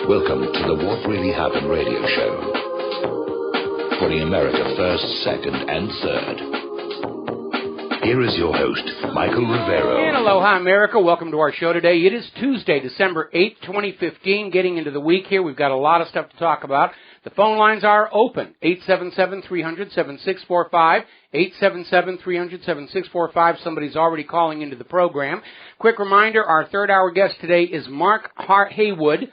Welcome to the What Really Happened radio show. Putting America first, second, and third. Here is your host, Michael Rivero. And aloha, America. Welcome to our show today. It is Tuesday, December 8th, 2015. Getting into the week here. We've got a lot of stuff to talk about. The phone lines are open. 877-300-7645. 877-300-7645. Somebody's already calling into the program. Quick reminder, our third hour guest today is Mark Haywood.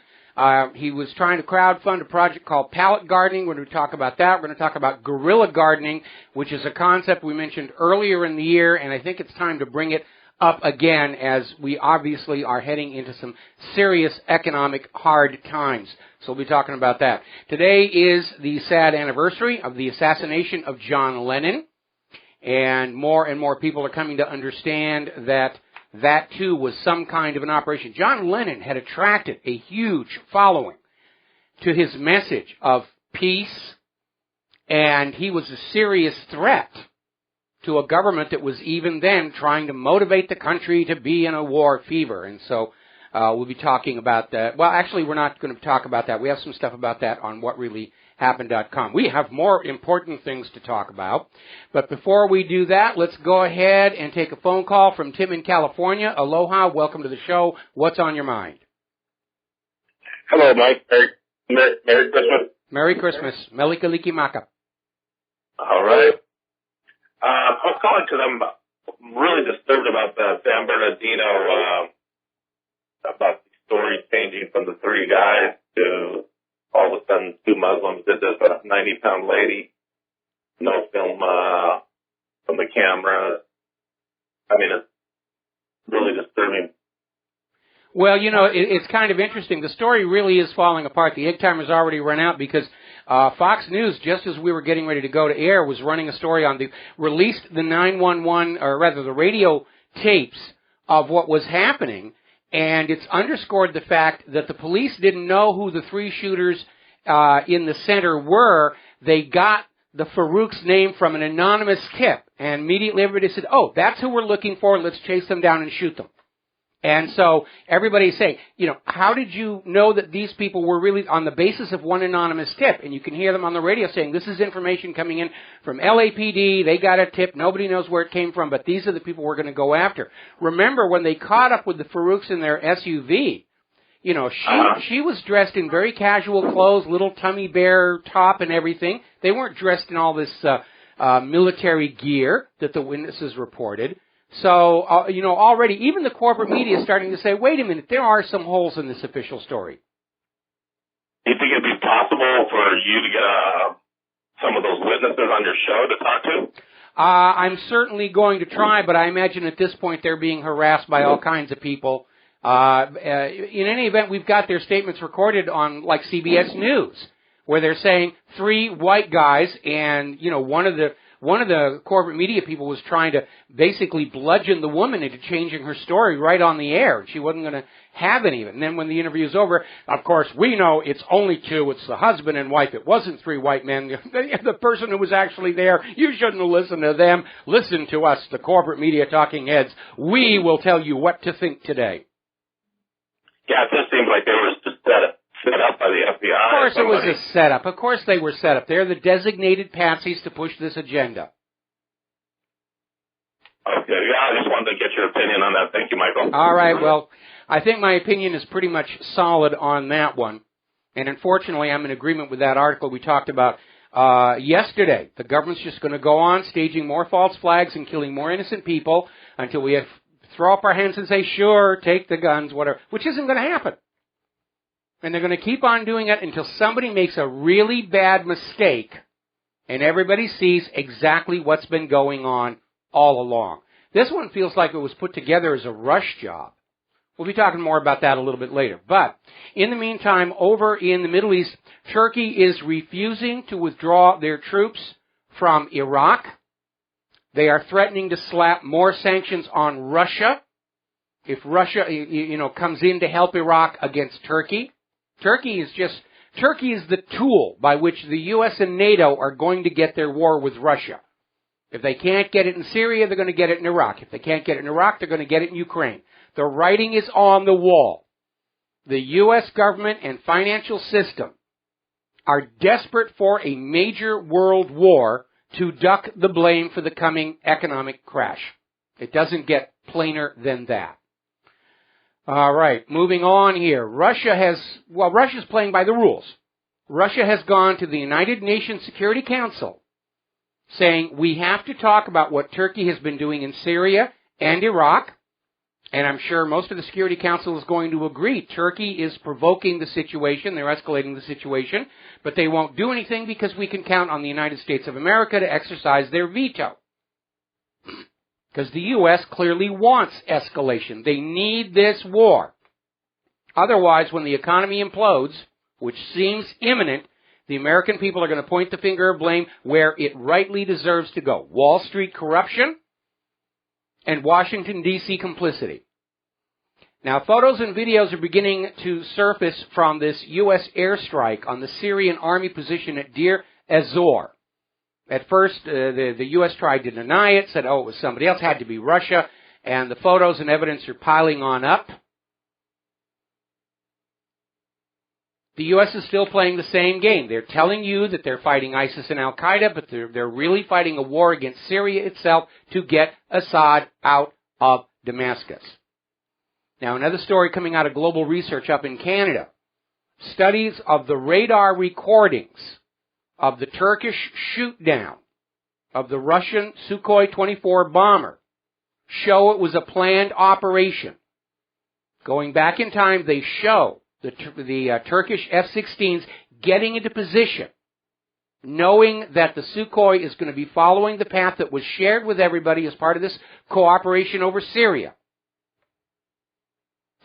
He was trying to crowdfund a project called pallet gardening. We're going to talk about that. We're going to talk about guerrilla gardening, which is a concept we mentioned earlier in the year, and I think it's time to bring it up again as we obviously are heading into some serious economic hard times. So we'll be talking about that. Today is the sad anniversary of the assassination of John Lennon, and more people are coming to understand that too was some kind of an operation. John Lennon had attracted a huge following to his message of peace, and he was a serious threat to a government that was even then trying to motivate the country to be in a war fever. And so we'll be talking about that. Well, actually, we're not going to talk about that. We have some stuff about that on WhatReallyHappened.com. We have more important things to talk about. But before we do that, let's go ahead and take a phone call from Tim in California. Aloha, welcome to the show. What's on your mind? Hello, Mike. Merry Christmas. Merry Christmas. Melika Likimaka. All right. I was calling because I'm really disturbed about the San Bernardino, about the story changing from the three guys to all of a sudden two Muslims did this, a 90-pound lady, no film from the camera. I mean, it's really disturbing. Well, you know, it's kind of interesting. The story really is falling apart. The egg timer's already run out because Fox News, just as we were getting ready to go to air, was running a story on released the 911, or rather the radio tapes of what was happening, and it's underscored the fact that the police didn't know who the three shooters in the center were. They got the Farouk's name from an anonymous tip, and immediately everybody said, oh, that's who we're looking for, let's chase them down and shoot them. And so everybody's saying, you know, how did you know that these people were really on the basis of one anonymous tip? And you can hear them on the radio saying, this is information coming in from LAPD. They got a tip. Nobody knows where it came from, but these are the people we're going to go after. Remember, when they caught up with the Farouks in their SUV, you know, she was dressed in very casual clothes, little tummy bear top and everything. They weren't dressed in all this military gear that the witnesses reported. So, you know, already even the corporate media is starting to say, wait a minute, there are some holes in this official story. Do you think it'd be possible for you to get some of those witnesses on your show to talk to? I'm certainly going to try, but I imagine at this point they're being harassed by all kinds of people. In any event, we've got their statements recorded on, like, CBS News, where they're saying three white guys, and, you know, one of the corporate media people was trying to basically bludgeon the woman into changing her story right on the air. She wasn't going to have any of it. And then when the interview's over, of course, we know it's only two. It's the husband and wife. It wasn't three white men. The person who was actually there, you shouldn't have listened to them. Listen to us, the corporate media talking heads. We will tell you what to think today. Yeah, it just seems like they were just set up by the FBI. Of course it was a setup. Of course they were set up. They're the designated patsies to push this agenda. Okay, yeah, I just wanted to get your opinion on that. Thank you, Michael. All right, well, I think my opinion is pretty much solid on that one. And unfortunately, I'm in agreement with that article we talked about yesterday. The government's just going to go on staging more false flags and killing more innocent people until we throw up our hands and say, sure, take the guns, whatever, which isn't going to happen. And they're going to keep on doing it until somebody makes a really bad mistake and everybody sees exactly what's been going on all along. This one feels like it was put together as a rush job. We'll be talking more about that a little bit later. But in the meantime, over in the Middle East, Turkey is refusing to withdraw their troops from Iraq. They are threatening to slap more sanctions on Russia if Russia, comes in to help Iraq against Turkey. Turkey is the tool by which the U.S. and NATO are going to get their war with Russia. If they can't get it in Syria, they're going to get it in Iraq. If they can't get it in Iraq, they're going to get it in Ukraine. The writing is on the wall. the U.S. government and financial system are desperate for a major world war to duck the blame for the coming economic crash. It doesn't get plainer than that. All right, moving on here. Russia's playing by the rules. Russia has gone to the United Nations Security Council saying we have to talk about what Turkey has been doing in Syria and Iraq. And I'm sure most of the Security Council is going to agree. Turkey is provoking the situation. They're escalating the situation. But they won't do anything because we can count on the United States of America to exercise their veto. Because the U.S. clearly wants escalation. They need this war. Otherwise, when the economy implodes, which seems imminent, the American people are going to point the finger of blame where it rightly deserves to go. Wall Street corruption and Washington, D.C. complicity. Now, photos and videos are beginning to surface from this U.S. airstrike on the Syrian army position at Deir ez-Zor. At first, the U.S. tried to deny it, said, oh, it was somebody else, had to be Russia, and the photos and evidence are piling on up. The U.S. is still playing the same game. They're telling you that they're fighting ISIS and Al-Qaeda, but they're really fighting a war against Syria itself to get Assad out of Damascus. Now, another story coming out of Global Research up in Canada. Studies of the radar recordings of the Turkish shoot-down of the Russian Sukhoi 24 bomber show it was a planned operation. Going back in time, they show the Turkish F-16s getting into position, knowing that the Sukhoi is going to be following the path that was shared with everybody as part of this cooperation over Syria.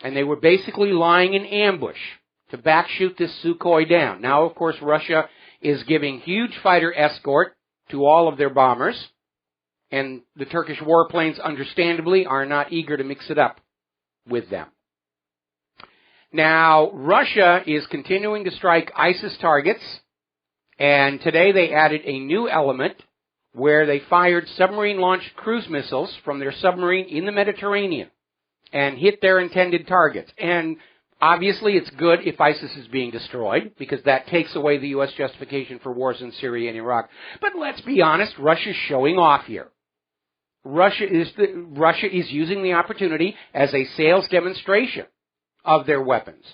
And they were basically lying in ambush to backshoot this Sukhoi down. Now, of course, Russia is giving huge fighter escort to all of their bombers, and the Turkish warplanes, understandably, are not eager to mix it up with them. Now, Russia is continuing to strike ISIS targets, and today they added a new element where they fired submarine-launched cruise missiles from their submarine in the Mediterranean and hit their intended targets. And obviously it's good if ISIS is being destroyed, because that takes away the U.S. justification for wars in Syria and Iraq. But let's be honest, Russia's showing off here. Russia is using the opportunity as a sales demonstration of their weapons.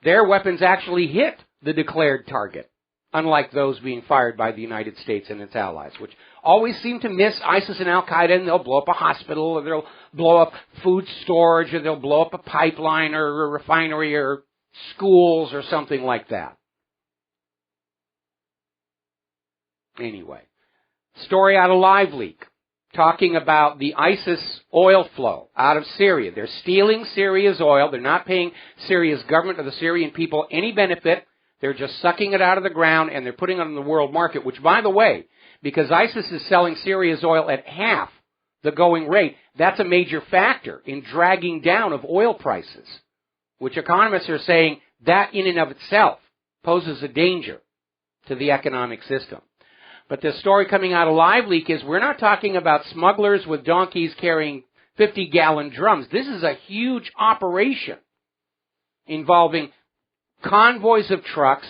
Their weapons actually hit the declared target, unlike those being fired by the United States and its allies, which always seem to miss ISIS and Al-Qaeda, and they'll blow up a hospital, or they'll blow up food storage, or they'll blow up a pipeline or a refinery or schools or something like that. Anyway, story out of LiveLeak, talking about the ISIS oil flow out of Syria. They're stealing Syria's oil. They're not paying Syria's government or the Syrian people any benefit. They're just sucking it out of the ground, and they're putting it on the world market, which, by the way, because ISIS is selling Syria's oil at half the going rate, that's a major factor in dragging down of oil prices, which economists are saying that in and of itself poses a danger to the economic system. But the story coming out of LiveLeak is we're not talking about smugglers with donkeys carrying 50-gallon drums. This is a huge operation involving convoys of trucks,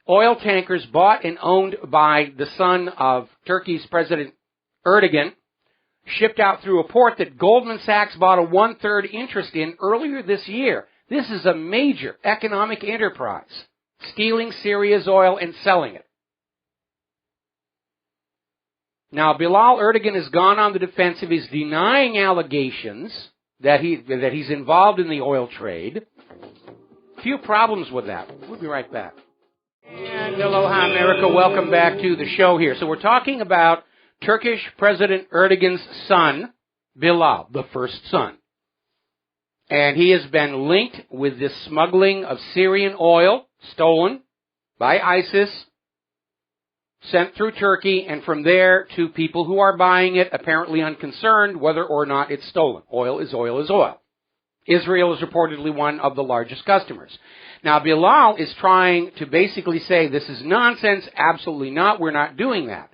oil tankers bought and owned by the son of Turkey's President Erdogan, shipped out through a port that Goldman Sachs bought a 1/3 interest in earlier this year. This is a major economic enterprise, stealing Syria's oil and selling it. Now, Bilal Erdogan has gone on the defensive. He's denying allegations that he's involved in the oil trade. Few problems with that. We'll be right back. And aloha, America. Welcome back to the show here. So we're talking about Turkish President Erdogan's son, Bilal, the first son. And he has been linked with this smuggling of Syrian oil, stolen by ISIS, sent through Turkey, and from there to people who are buying it, apparently unconcerned whether or not it's stolen. Oil is oil is oil. Israel is reportedly one of the largest customers. Now, Bilal is trying to basically say this is nonsense, absolutely not, we're not doing that.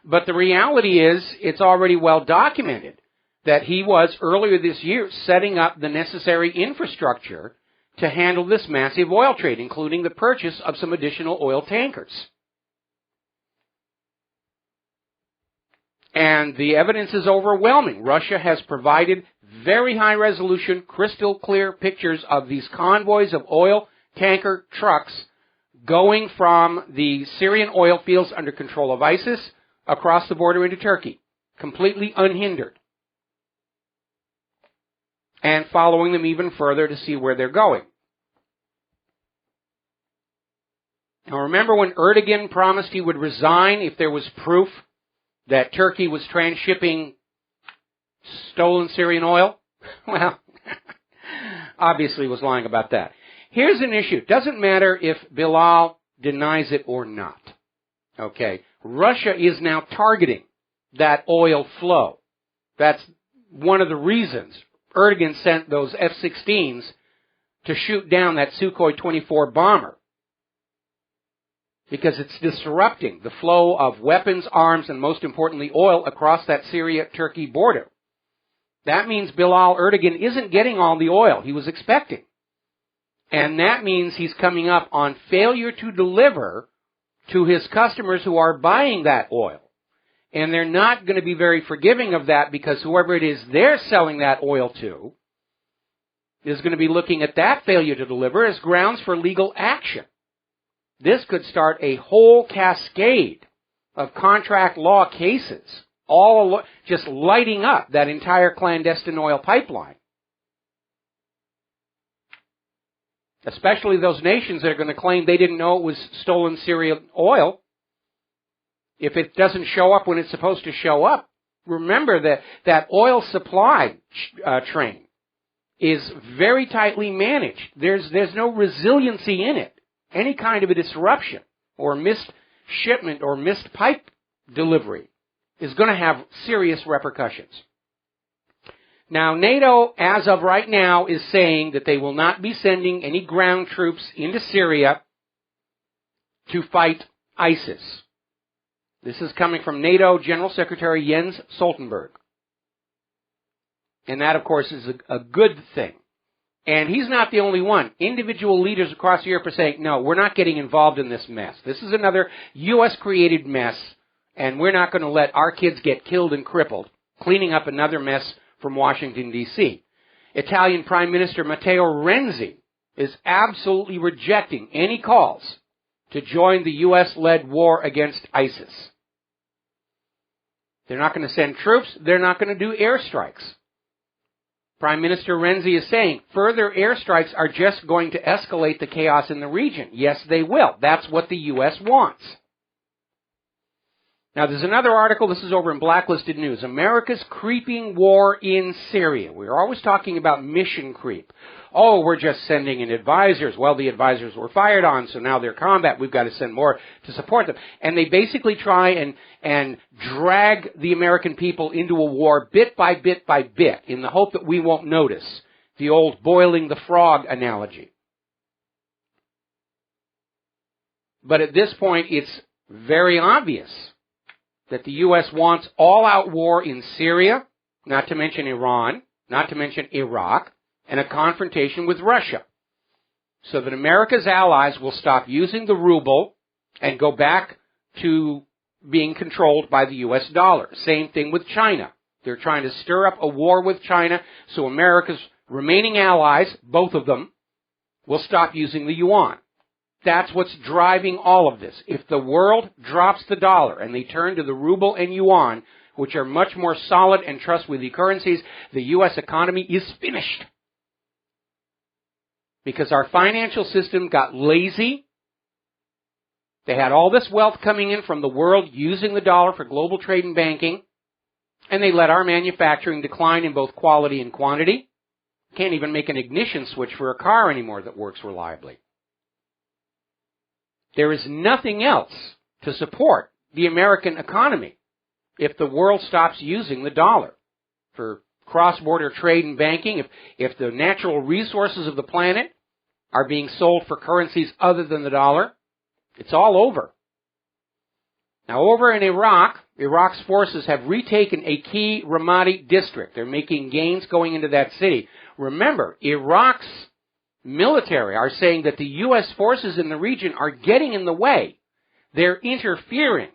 But the reality is it's already well documented that he was, earlier this year, setting up the necessary infrastructure to handle this massive oil trade, including the purchase of some additional oil tankers. And the evidence is overwhelming. Russia has provided very high-resolution, crystal-clear pictures of these convoys of oil tanker trucks going from the Syrian oil fields under control of ISIS across the border into Turkey, completely unhindered, and following them even further to see where they're going. Now remember when Erdogan promised he would resign if there was proof that Turkey was transshipping stolen Syrian oil? Well, obviously he was lying about that. Here's an issue. It doesn't matter if Bilal denies it or not. Okay. Russia is now targeting that oil flow. That's one of the reasons Erdogan sent those F-16s to shoot down that Sukhoi 24 bomber. Because it's disrupting the flow of weapons, arms, and most importantly oil across that Syria-Turkey border. That means Bilal Erdogan isn't getting all the oil he was expecting. And that means he's coming up on failure to deliver to his customers who are buying that oil. And they're not going to be very forgiving of that because whoever it is they're selling that oil to is going to be looking at that failure to deliver as grounds for legal action. This could start a whole cascade of contract law cases, all just lighting up that entire clandestine oil pipeline. Especially those nations that are going to claim they didn't know it was stolen Syrian oil. If it doesn't show up when it's supposed to show up, remember that that oil supply train is very tightly managed. There's no resiliency in it. Any kind of a disruption or missed shipment or missed pipe delivery is going to have serious repercussions. Now, NATO, as of right now, is saying that they will not be sending any ground troops into Syria to fight ISIS. This is coming from NATO General Secretary Jens Stoltenberg. And that, of course, is a good thing. And he's not the only one. Individual leaders across Europe are saying, no, we're not getting involved in this mess. This is another U.S.-created mess, and we're not going to let our kids get killed and crippled, cleaning up another mess from Washington, D.C. Italian Prime Minister Matteo Renzi is absolutely rejecting any calls to join the U.S.-led war against ISIS. They're not going to send troops. They're not going to do airstrikes. Prime Minister Renzi is saying further airstrikes are just going to escalate the chaos in the region. Yes, they will. That's what the U.S. wants. Now, there's another article. This is over in Blacklisted News. America's creeping war in Syria. We're always talking about mission creep. Oh, we're just sending in advisors. Well, the advisors were fired on, so now they're combat. We've got to send more to support them. And they basically try and drag the American people into a war bit by bit by bit in the hope that we won't notice. The old boiling the frog analogy. But at this point, it's very obvious that the U.S. wants all-out war in Syria, not to mention Iran, not to mention Iraq, and a confrontation with Russia, so that America's allies will stop using the ruble and go back to being controlled by the U.S. dollar. Same thing with China. They're trying to stir up a war with China so America's remaining allies, both of them, will stop using the yuan. That's what's driving all of this. If the world drops the dollar and they turn to the ruble and yuan, which are much more solid and trustworthy currencies, the U.S. economy is finished. Because our financial system got lazy. They had all this wealth coming in from the world using the dollar for global trade and banking, and they let our manufacturing decline in both quality and quantity. Can't even make an ignition switch for a car anymore that works reliably. There is nothing else to support the American economy if the world stops using the dollar for cross-border trade and banking, if the natural resources of the planet are being sold for currencies other than the dollar, it's all over. Now, over in Iraq, Iraq's forces have retaken a key Ramadi district. They're making gains going into that city. Remember, Iraq's military are saying that the U.S. forces in the region are getting in the way. They're interfering.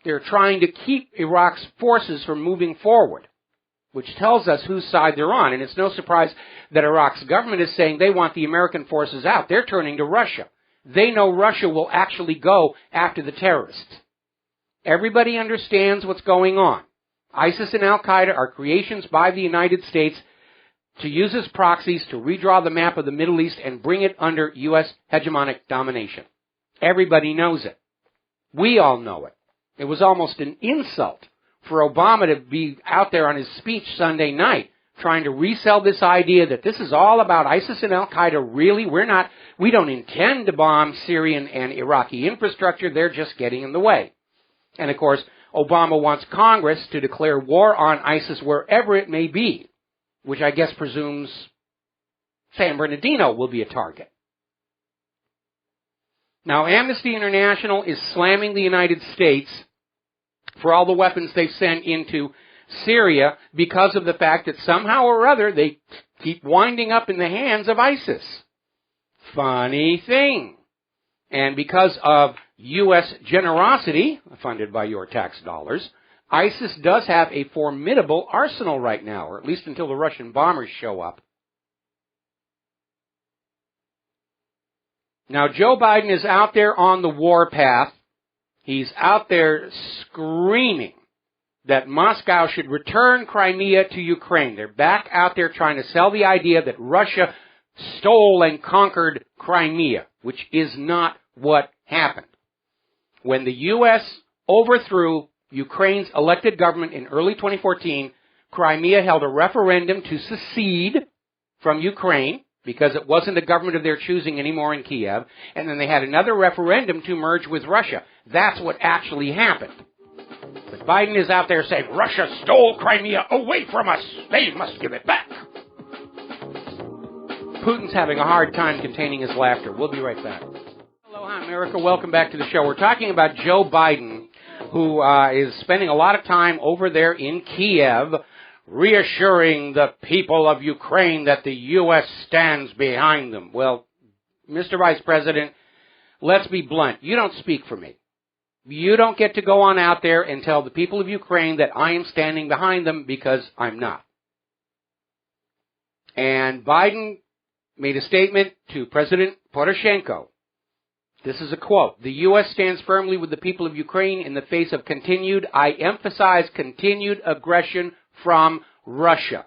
They're trying to keep Iraq's forces from moving forward, which tells us whose side they're on. And it's no surprise that Iraq's government is saying they want the American forces out. They're turning to Russia. They know Russia will actually go after the terrorists. Everybody understands what's going on. ISIS and Al-Qaeda are creations by the United States to use as proxies to redraw the map of the Middle East and bring it under U.S. hegemonic domination. Everybody knows it. We all know it. It was almost an insult for Obama to be out there on his speech Sunday night trying to resell this idea that this is all about ISIS and Al-Qaeda. Really, we don't intend to bomb Syrian and Iraqi infrastructure. They're just getting in the way. And of course, Obama wants Congress to declare war on ISIS wherever it may be, which I guess presumes San Bernardino will be a target. Now, Amnesty International is slamming the United States for all the weapons they've sent into Syria because of the fact that somehow or other they keep winding up in the hands of ISIS. Funny thing. And because of U.S. generosity, funded by your tax dollars, ISIS does have a formidable arsenal right now, or at least until the Russian bombers show up. Now, Joe Biden is out there on the warpath. He's out there screaming that Moscow should return Crimea to Ukraine. They're back out there trying to sell the idea that Russia stole and conquered Crimea, which is not what happened. When the U.S. overthrew Ukraine's elected government in early 2014, Crimea held a referendum to secede from Ukraine because it wasn't a government of their choosing anymore in Kiev, and then they had another referendum to merge with Russia. That's what actually happened. But Biden is out there saying, Russia stole Crimea away from us. They must give it back. Putin's having a hard time containing his laughter. We'll be right back. Aloha, America. Welcome back to the show. We're talking about Joe Biden, who is spending a lot of time over there in Kiev, reassuring the people of Ukraine that the U.S. stands behind them. Well, Mr. Vice President, let's be blunt. You don't speak for me. You don't get to go on out there and tell the people of Ukraine that I am standing behind them, because I'm not. And Biden made a statement to President Poroshenko. This is a quote. The U.S. stands firmly with the people of Ukraine in the face of continued, I emphasize continued, aggression from Russia.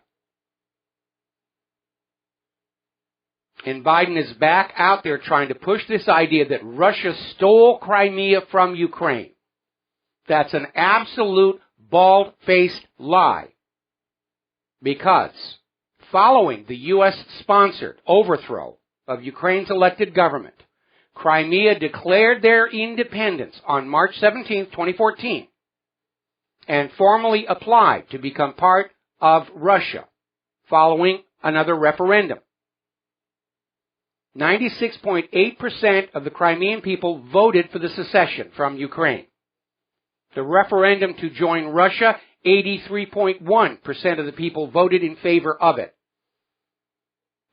And Biden is back out there trying to push this idea that Russia stole Crimea from Ukraine. That's an absolute bald-faced lie. Because following the U.S.-sponsored overthrow of Ukraine's elected government, Crimea declared their independence on March 17, 2014, and formally applied to become part of Russia following another referendum. 96.8% of the Crimean people voted for the secession from Ukraine. The referendum to join Russia, 83.1% of the people voted in favor of it.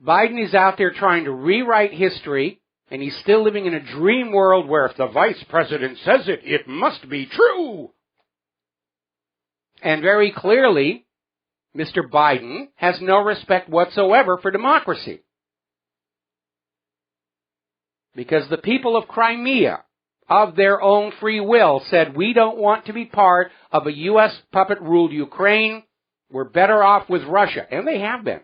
Biden is out there trying to rewrite history, and he's still living in a dream world where if the vice president says it, it must be true. And very clearly, Mr. Biden has no respect whatsoever for democracy. Because the people of Crimea, of their own free will, said, we don't want to be part of a U.S. puppet-ruled Ukraine. We're better off with Russia. And they have been.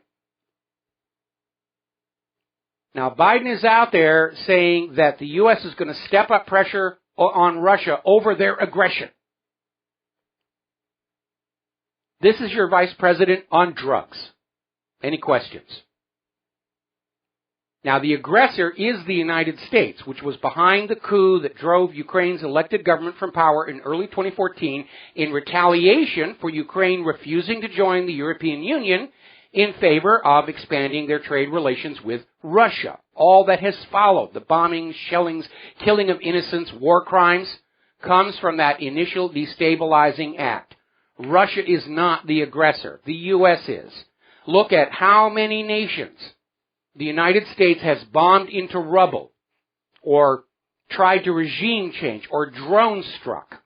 Now, Biden is out there saying that the U.S. is going to step up pressure on Russia over their aggression. This is your vice president on drugs. Any questions? Now, the aggressor is the United States, which was behind the coup that drove Ukraine's elected government from power in early 2014 in retaliation for Ukraine refusing to join the European Union in favor of expanding their trade relations with Russia. All that has followed, the bombings, shellings, killing of innocents, war crimes, comes from that initial destabilizing act. Russia is not the aggressor. The U.S. is. Look at how many nations the United States has bombed into rubble or tried to regime change or drone struck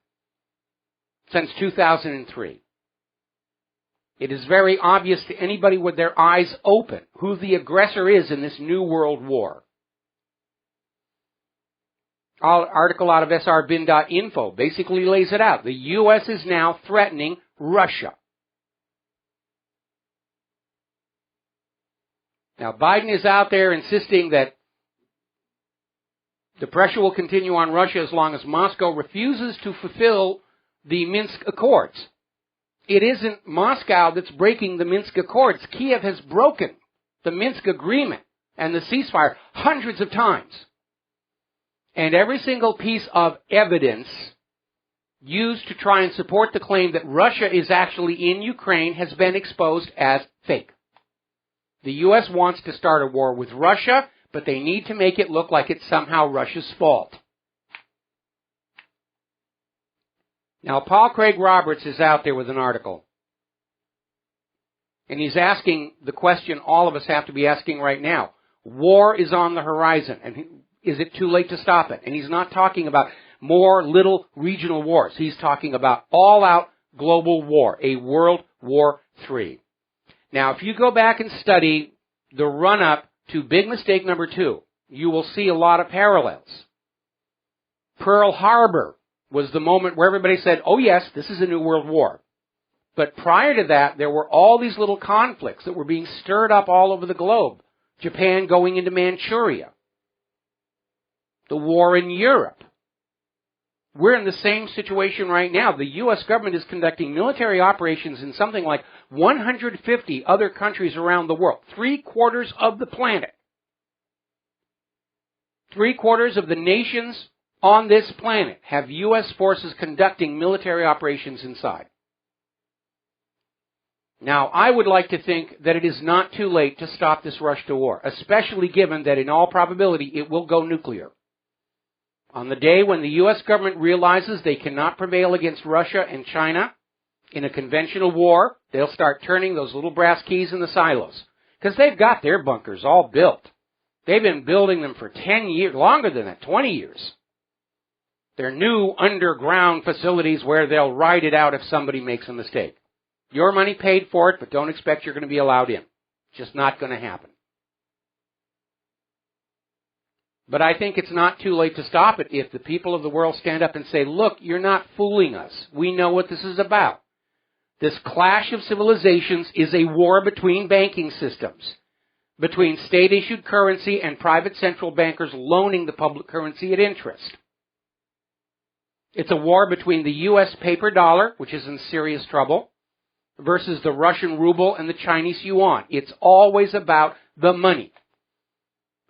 since 2003. It is very obvious to anybody with their eyes open who the aggressor is in this new world war. Article out of srbin.info basically lays it out. The U.S. is now threatening Russia. Now, Biden is out there insisting that the pressure will continue on Russia as long as Moscow refuses to fulfill the Minsk Accords. It isn't Moscow that's breaking the Minsk Accords. Kiev has broken the Minsk Agreement and the ceasefire hundreds of times. And every single piece of evidence used to try and support the claim that Russia is actually in Ukraine has been exposed as fake. The U.S. wants to start a war with Russia, but they need to make it look like it's somehow Russia's fault. Now, Paul Craig Roberts is out there with an article. And he's asking the question all of us have to be asking right now. War is on the horizon. And is it too late to stop it? And he's not talking about more little regional wars. He's talking about all-out global war, a World War III. Now, if you go back and study the run-up to big mistake number 2, you will see a lot of parallels. Pearl Harbor was the moment where everybody said, oh yes, this is a new world war. But prior to that, there were all these little conflicts that were being stirred up all over the globe. Japan going into Manchuria. The war in Europe. We're in the same situation right now. The U.S. government is conducting military operations in something like 150 other countries around the world. 3/4 of the planet. 3/4 of the nations on this planet have U.S. forces conducting military operations inside. Now, I would like to think that it is not too late to stop this rush to war, especially given that in all probability it will go nuclear. On the day when the U.S. government realizes they cannot prevail against Russia and China in a conventional war, they'll start turning those little brass keys in the silos. Because they've got their bunkers all built. They've been building them for 10 years, longer than that, 20 years. They're new underground facilities where they'll ride it out if somebody makes a mistake. Your money paid for it, but don't expect you're going to be allowed in. It's just not going to happen. But I think it's not too late to stop it if the people of the world stand up and say, look, you're not fooling us. We know what this is about. This clash of civilizations is a war between banking systems, between state-issued currency and private central bankers loaning the public currency at interest. It's a war between the U.S. paper dollar, which is in serious trouble, versus the Russian ruble and the Chinese yuan. It's always about the money.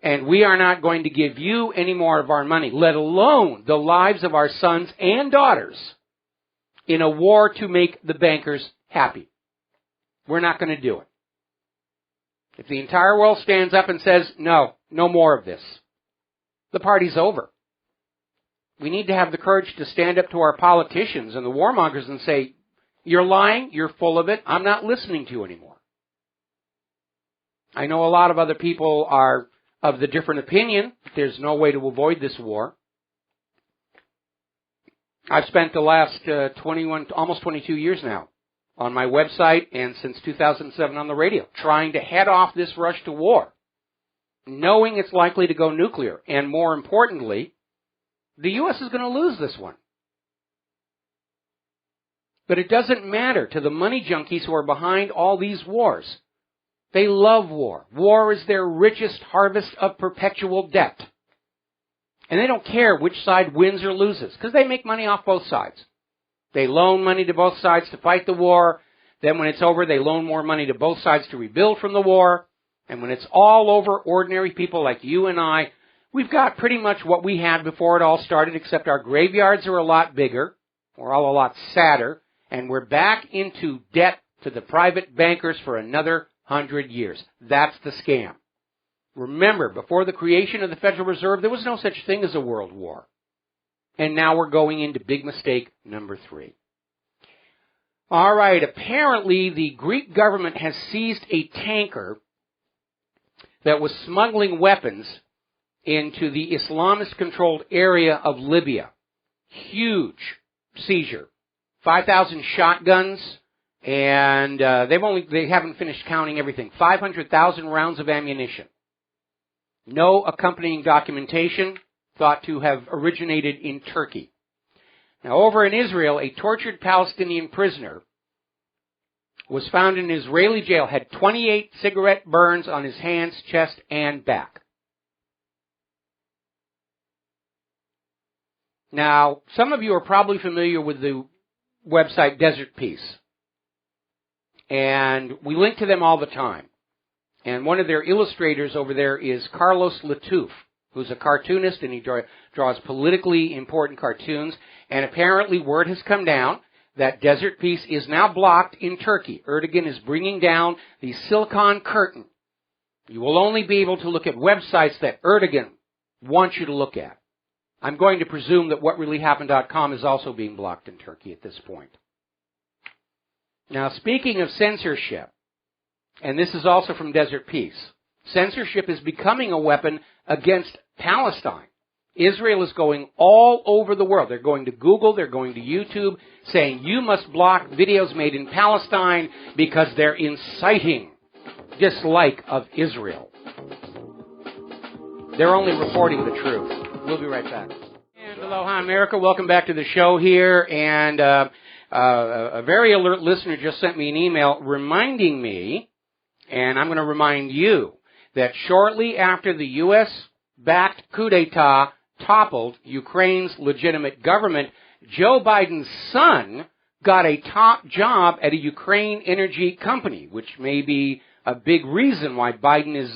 And we are not going to give you any more of our money, let alone the lives of our sons and daughters, in a war to make the bankers happy. We're not going to do it. If the entire world stands up and says, no, no more of this, the party's over. We need to have the courage to stand up to our politicians and the warmongers and say, you're lying, you're full of it, I'm not listening to you anymore. I know a lot of other people are of the different opinion. There's no way to avoid this war. I've spent the last almost 22 years now on my website and since 2007 on the radio trying to head off this rush to war, knowing it's likely to go nuclear. And more importantly, the U.S. is going to lose this one. But it doesn't matter to the money junkies who are behind all these wars. They love war. War is their richest harvest of perpetual debt. And they don't care which side wins or loses, because they make money off both sides. They loan money to both sides to fight the war. Then when it's over, they loan more money to both sides to rebuild from the war. And when it's all over, ordinary people like you and I, we've got pretty much what we had before it all started, except our graveyards are a lot bigger. We're all a lot sadder. And we're back into debt to the private bankers for another 100 years. That's the scam. Remember, before the creation of the Federal Reserve, there was no such thing as a world war. And now we're going into big mistake number 3. All right, apparently the Greek government has seized a tanker that was smuggling weapons into the Islamist-controlled area of Libya. Huge seizure. 5,000 shotguns, and they haven't finished counting everything. 500,000 rounds of ammunition. No accompanying documentation, thought to have originated in Turkey. Now, over in Israel, a tortured Palestinian prisoner was found in an Israeli jail, had 28 cigarette burns on his hands, chest, and back. Now, some of you are probably familiar with the website Desert Peace. And we link to them all the time. And one of their illustrators over there is Carlos Latouf, who's a cartoonist, and he draws politically important cartoons. And apparently word has come down that Desert Peace is now blocked in Turkey. Erdogan is bringing down the Silicon Curtain. You will only be able to look at websites that Erdogan wants you to look at. I'm going to presume that WhatReallyHappened.com is also being blocked in Turkey at this point. Now, speaking of censorship, and this is also from Desert Peace, censorship is becoming a weapon against Palestine. Israel is going all over the world. They're going to Google, they're going to YouTube, saying you must block videos made in Palestine because they're inciting dislike of Israel. They're only reporting the truth. We'll be right back. And aloha, America. Welcome back to the show here. And a very alert listener just sent me an email reminding me, and I'm going to remind you, that shortly after the U.S.-backed coup d'etat toppled Ukraine's legitimate government, Joe Biden's son got a top job at a Ukraine energy company, which may be a big reason why Biden is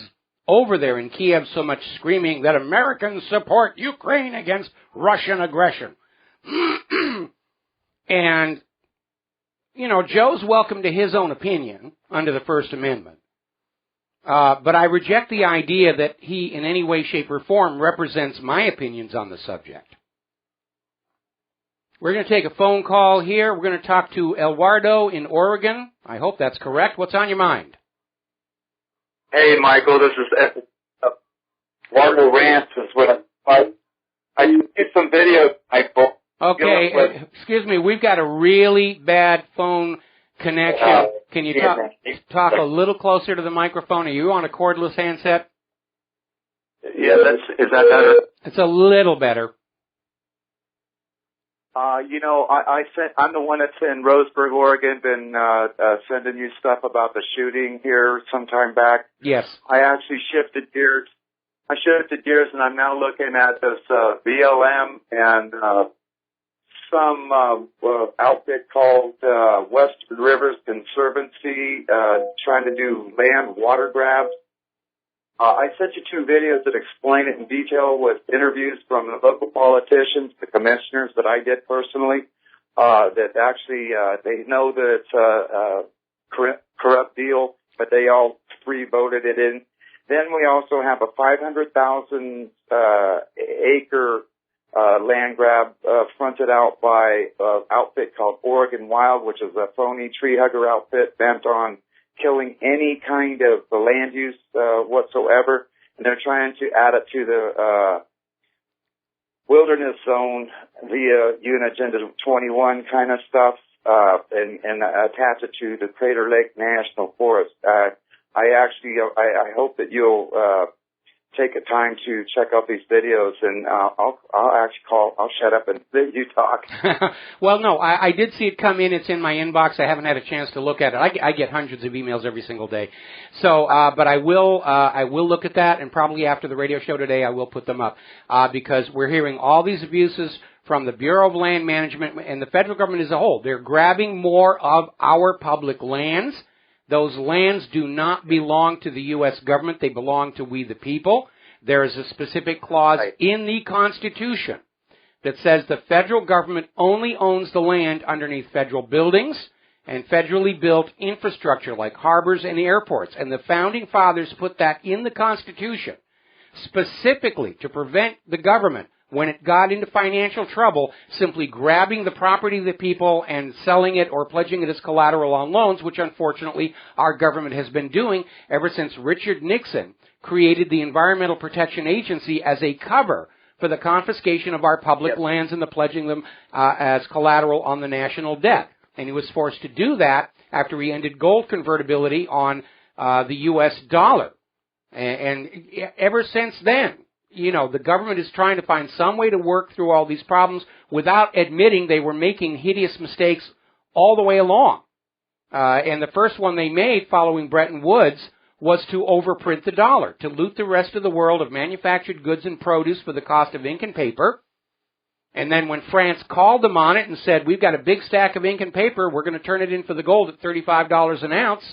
over there in Kiev so much screaming that Americans support Ukraine against Russian aggression. And, you know, Joe's welcome to his own opinion under the First Amendment. But I reject the idea that he, in any way, shape, or form, represents my opinions on the subject. We're going to take a phone call here. We're going to talk to Eduardo in Oregon. I hope that's correct. What's on your mind? Hey, Michael, this is Eduardo Rance. Is what I did some videos, Michael. Okay, excuse me. We've got a really bad phone connection. Can you talk a little closer to the microphone? Are you on a cordless handset? Yeah, is that better? It's a little better. You know, I'm the one that's in Roseburg, Oregon, been sending you stuff about the shooting here some time back. Yes. I actually shifted gears. And I'm now looking at this BLM and some outfit called Western Rivers Conservancy trying to do land water grabs. I sent you 2 videos that explain it in detail with interviews from the local politicians, the commissioners that I did personally, that actually they know that it's a corrupt deal, but they all 3 voted it in. Then we also have a 500,000 acre land grab fronted out by an outfit called Oregon Wild, which is a phony tree hugger outfit bent on killing any kind of land use whatsoever. And they're trying to add it to the wilderness zone via UN Agenda 21 kind of stuff, and attach it to the Crater Lake National Forest. I hope that you'll take a time to check out these videos, and I'll shut up and let you talk. Well, no, I did see it come in. It's in my inbox. I haven't had a chance to look at it. I get hundreds of emails every single day. So, but I will look at that, and probably after the radio show today, I will put them up, because we're hearing all these abuses from the Bureau of Land Management and the federal government as a whole. They're grabbing more of our public lands. Those lands do not belong to the U.S. government. They belong to we the people. There is a specific clause in the Constitution that says the federal government only owns the land underneath federal buildings and federally built infrastructure like harbors and airports. And the Founding Fathers put that in the Constitution specifically to prevent the government when it got into financial trouble, simply grabbing the property of the people and selling it or pledging it as collateral on loans, which unfortunately our government has been doing ever since Richard Nixon created the Environmental Protection Agency as a cover for the confiscation of our public lands and the pledging them as collateral on the national debt. And he was forced to do that after he ended gold convertibility on the U.S. dollar. And ever since then, you know, the government is trying to find some way to work through all these problems without admitting they were making hideous mistakes all the way along. And the first one they made following Bretton Woods was to overprint the dollar, to loot the rest of the world of manufactured goods and produce for the cost of ink and paper. And then when France called them on it and said, we've got a big stack of ink and paper, we're going to turn it in for the gold at $35 an ounce,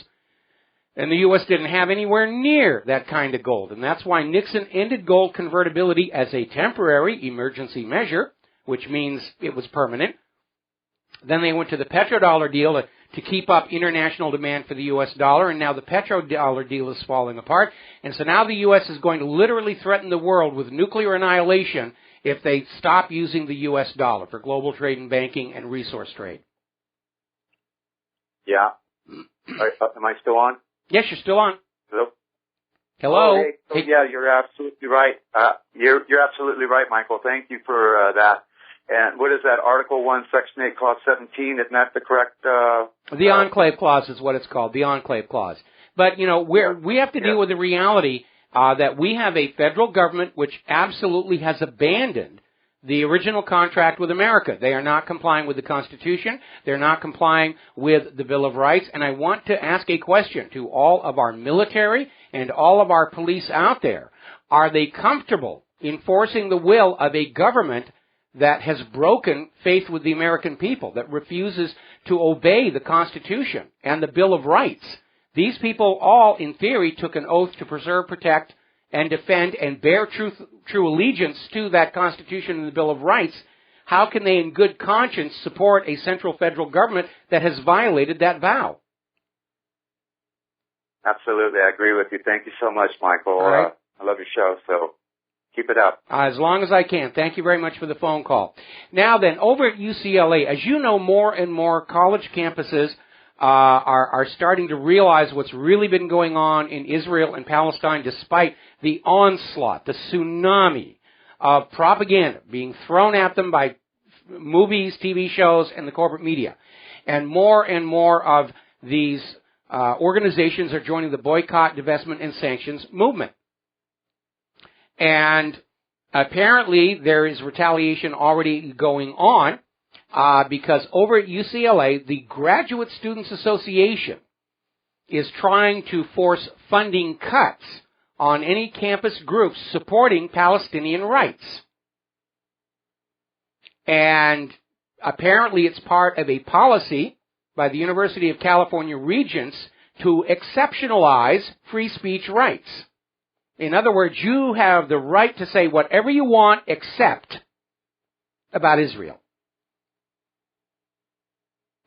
and the U.S. didn't have anywhere near that kind of gold. And that's why Nixon ended gold convertibility as a temporary emergency measure, which means it was permanent. Then they went to the petrodollar deal to keep up international demand for the U.S. dollar, and now the petrodollar deal is falling apart. And so now the U.S. is going to literally threaten the world with nuclear annihilation if they stop using the U.S. dollar for global trade and banking and resource trade. Yeah. Am I still on? Yes, you're still on. Hello? Hello? Oh, hey. Yeah, you're absolutely right. You're absolutely right, Michael. Thank you for that. And what is that? Article 1, Section 8, Clause 17. Isn't that the correct... the Enclave Clause is what it's called, the Enclave Clause. But, you know, we have to deal with the reality that we have a federal government which absolutely has abandoned the original contract with America. They are not complying with the Constitution. They're not complying with the Bill of Rights. And I want to ask a question to all of our military and all of our police out there. Are they comfortable enforcing the will of a government that has broken faith with the American people, that refuses to obey the Constitution and the Bill of Rights? These people all, in theory, took an oath to preserve, protect, and defend and bear true allegiance to that Constitution and the Bill of Rights. How can they in good conscience support a central federal government that has violated that vow? Absolutely. I agree with you. Thank you so much, Michael. All right. I love your show, so keep it up. As long as I can. Thank you very much for the phone call. Now then, over at UCLA, as you know, more and more college campuses are starting to realize what's really been going on in Israel and Palestine, despite the onslaught, the tsunami of propaganda being thrown at them by movies, TV shows, and the corporate media. And more of these organizations are joining the boycott, divestment, and sanctions movement. And apparently there is retaliation already going on. Because over at UCLA, the Graduate Students Association is trying to force funding cuts on any campus groups supporting Palestinian rights. And apparently it's part of a policy by the University of California Regents to exceptionalize free speech rights. In other words, you have the right to say whatever you want except about Israel.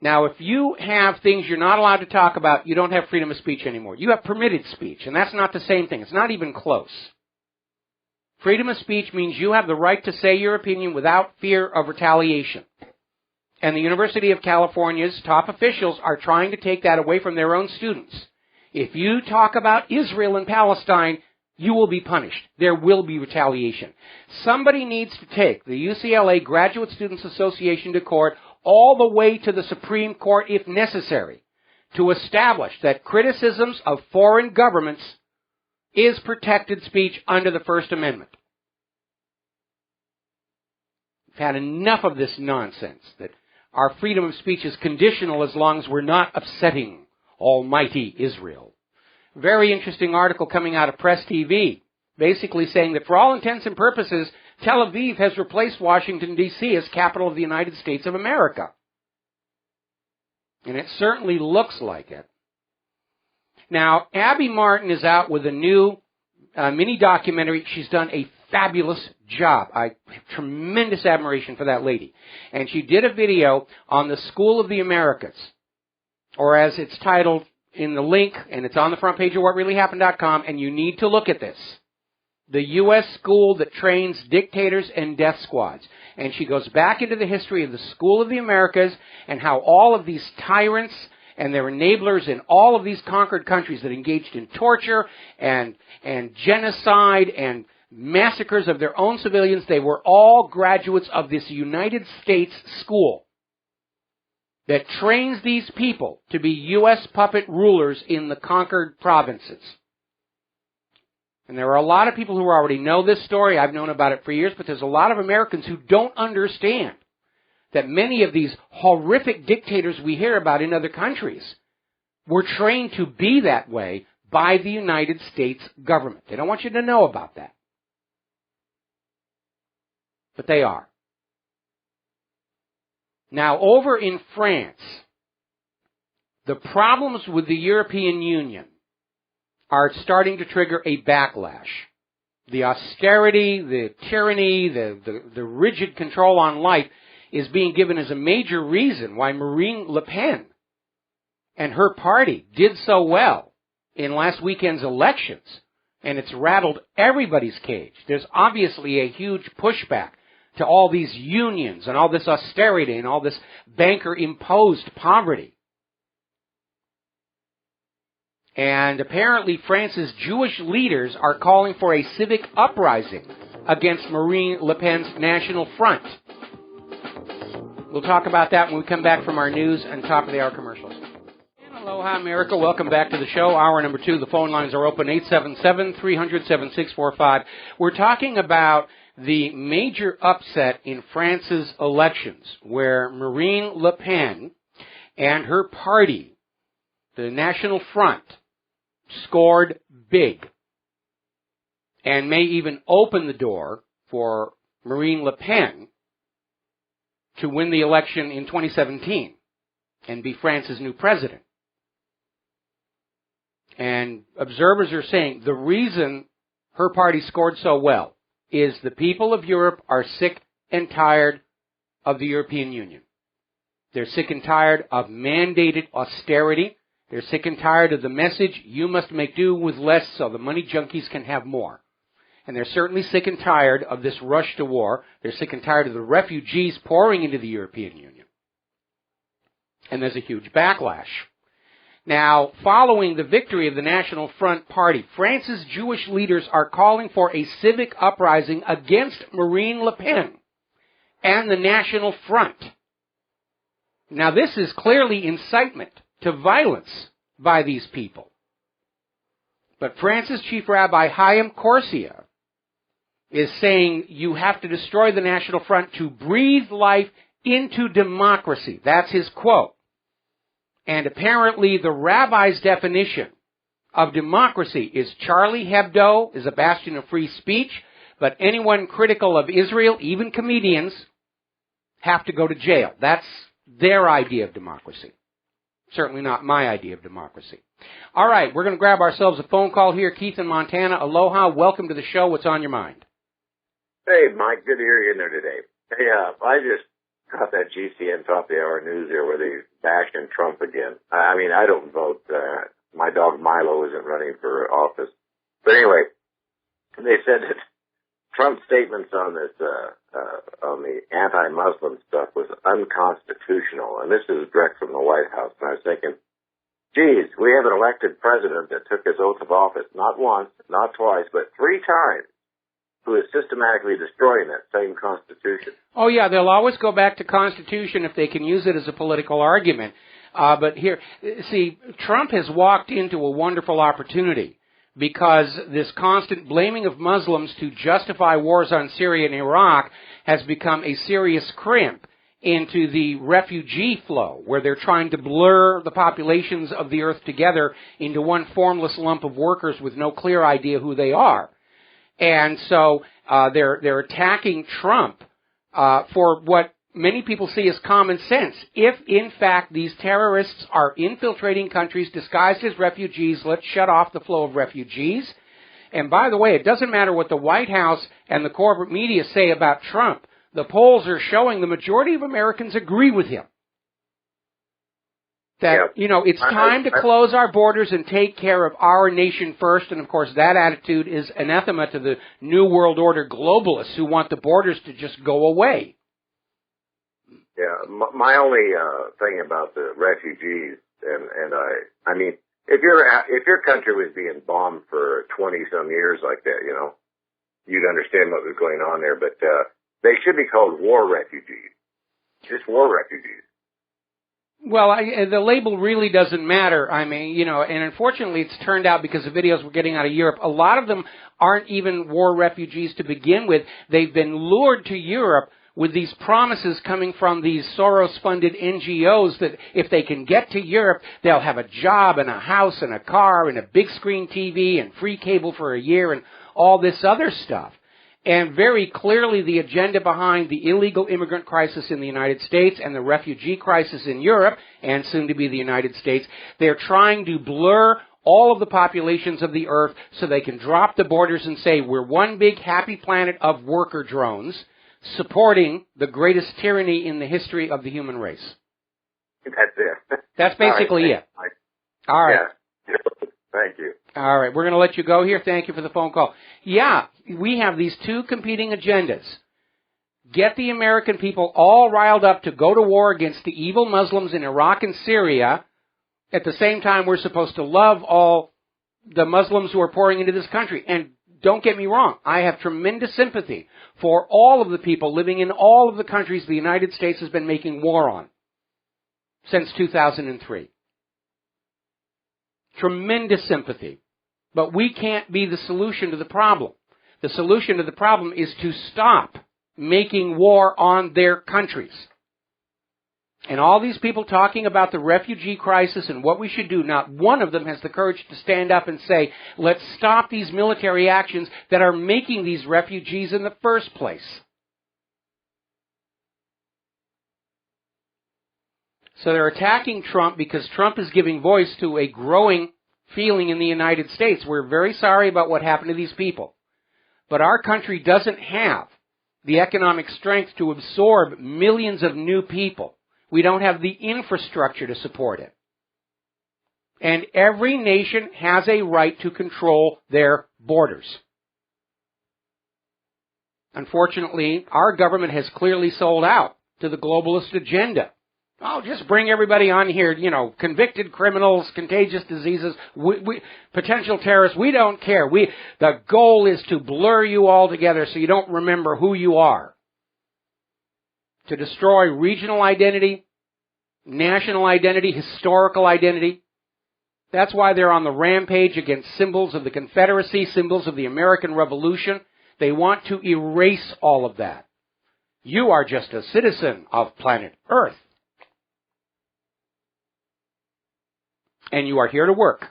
Now, if you have things you're not allowed to talk about, you don't have freedom of speech anymore. You have permitted speech, and that's not the same thing. It's not even close. Freedom of speech means you have the right to say your opinion without fear of retaliation. And the University of California's top officials are trying to take that away from their own students. If you talk about Israel and Palestine, you will be punished. There will be retaliation. Somebody needs to take the UCLA Graduate Students Association to court, all the way to the Supreme Court if necessary, to establish that criticisms of foreign governments is protected speech under the First Amendment. We've had enough of this nonsense that our freedom of speech is conditional as long as we're not upsetting almighty Israel. Very interesting article coming out of Press TV, basically saying that for all intents and purposes, Tel Aviv has replaced Washington, D.C. as capital of the United States of America. And it certainly looks like it. Now, Abby Martin is out with a new mini documentary. She's done a fabulous job. I have tremendous admiration for that lady. And she did a video on the School of the Americas, or as it's titled in the link, and it's on the front page of WhatReallyHappened.com, and you need to look at this. the U.S. school that trains dictators and death squads. And she goes back into the history of the School of the Americas and how all of these tyrants and their enablers in all of these conquered countries that engaged in torture and genocide and massacres of their own civilians, they were all graduates of this United States school that trains these people to be U.S. puppet rulers in the conquered provinces. And there are a lot of people who already know this story. I've known about it for years, but there's a lot of Americans who don't understand that many of these horrific dictators we hear about in other countries were trained to be that way by the United States government. They don't want you to know about that. But they are. Now, over in France, the problems with the European Union are starting to trigger a backlash. The austerity, the tyranny, the rigid control on life is being given as a major reason why Marine Le Pen and her party did so well in last weekend's elections, and it's rattled everybody's cage. There's obviously a huge pushback to all these unions and all this austerity and all this banker-imposed poverty. And apparently France's Jewish leaders are calling for a civic uprising against Marine Le Pen's National Front. We'll talk about that when we come back from our news and top of the hour commercials. Aloha, America. Welcome back to the show. Hour number 2. The phone lines are open, 877-300-7645. We're talking about the major upset in France's elections, where Marine Le Pen and her party, the National Front, scored big and may even open the door for Marine Le Pen to win the election in 2017 and be France's new president. And observers are saying the reason her party scored so well is the people of Europe are sick and tired of the European Union. They're sick and tired of mandated austerity. They're sick and tired of the message, you must make do with less so the money junkies can have more. And they're certainly sick and tired of this rush to war. They're sick and tired of the refugees pouring into the European Union. And there's a huge backlash. Now, following the victory of the National Front Party, France's Jewish leaders are calling for a civic uprising against Marine Le Pen and the National Front. Now, this is clearly incitement to violence by these people. But France's Chief Rabbi Chaim Corsia is saying you have to destroy the National Front to breathe life into democracy. That's his quote. And apparently the rabbi's definition of democracy is Charlie Hebdo is a bastion of free speech, but anyone critical of Israel, even comedians, have to go to jail. That's their idea of democracy. Certainly not my idea of democracy. All right, we're going to grab ourselves a phone call here. Keith in Montana. Aloha. Welcome to the show. What's on your mind? Hey, Mike. Good to hear you in there today. Hey, I just got that GCN top of the hour news there where they bashing Trump again. I mean, I don't vote. My dog Milo isn't running for office. But anyway, they said that Trump's statements on this, on the anti-Muslim stuff was unconstitutional. And this is direct from the White House. And I was thinking, geez, we have an elected president that took his oath of office not once, not twice, but 3 times, who is systematically destroying that same Constitution. Oh, yeah, they'll always go back to Constitution if they can use it as a political argument. But here, see, Trump has walked into a wonderful opportunity because this constant blaming of Muslims to justify wars on Syria and Iraq has become a serious crimp into the refugee flow, where they're trying to blur the populations of the earth together into one formless lump of workers with no clear idea who they are. And so they're attacking Trump for what many people see as common sense. If, in fact, these terrorists are infiltrating countries disguised as refugees, let's shut off the flow of refugees. And by the way, it doesn't matter what the White House and the corporate media say about Trump. The polls are showing the majority of Americans agree with him. that, it's time to close our borders and take care of our nation first. And, of course, that attitude is anathema to the New World Order globalists who want the borders to just go away. Yeah, my only thing about the refugees, and I mean, if your country was being bombed for 20-some years like that, you'd understand what was going on there. But they should be called war refugees, just war refugees. Well, the label really doesn't matter. I mean, and unfortunately it's turned out because of videos we're getting out of Europe, a lot of them aren't even war refugees to begin with. They've been lured to Europe with these promises coming from these Soros-funded NGOs that if they can get to Europe, they'll have a job and a house and a car and a big screen TV and free cable for a year and all this other stuff. And very clearly the agenda behind the illegal immigrant crisis in the United States and the refugee crisis in Europe, and soon to be the United States, they're trying to blur all of the populations of the earth so they can drop the borders and say we're one big happy planet of worker drones supporting the greatest tyranny in the history of the human race. That's it. That's basically it. All right. Yeah. Thank you. All right, we're going to let you go here. Thank you for the phone call. Yeah, we have these two competing agendas. Get the American people all riled up to go to war against the evil Muslims in Iraq and Syria. At the same time, we're supposed to love all the Muslims who are pouring into this country. And don't get me wrong, I have tremendous sympathy for all of the people living in all of the countries the United States has been making war on since 2003. Tremendous sympathy. But we can't be the solution to the problem. The solution to the problem is to stop making war on their countries. And all these people talking about the refugee crisis and what we should do, not one of them has the courage to stand up and say, let's stop these military actions that are making these refugees in the first place. So they're attacking Trump because Trump is giving voice to a growing feeling in the United States. We're very sorry about what happened to these people. But our country doesn't have the economic strength to absorb millions of new people. We don't have the infrastructure to support it. And every nation has a right to control their borders. Unfortunately, our government has clearly sold out to the globalist agenda. Oh, just bring everybody on here, convicted criminals, contagious diseases, potential terrorists. We don't care. The goal is to blur you all together so you don't remember who you are. To destroy regional identity, national identity, historical identity. That's why they're on the rampage against symbols of the Confederacy, symbols of the American Revolution. They want to erase all of that. You are just a citizen of planet Earth. And you are here to work.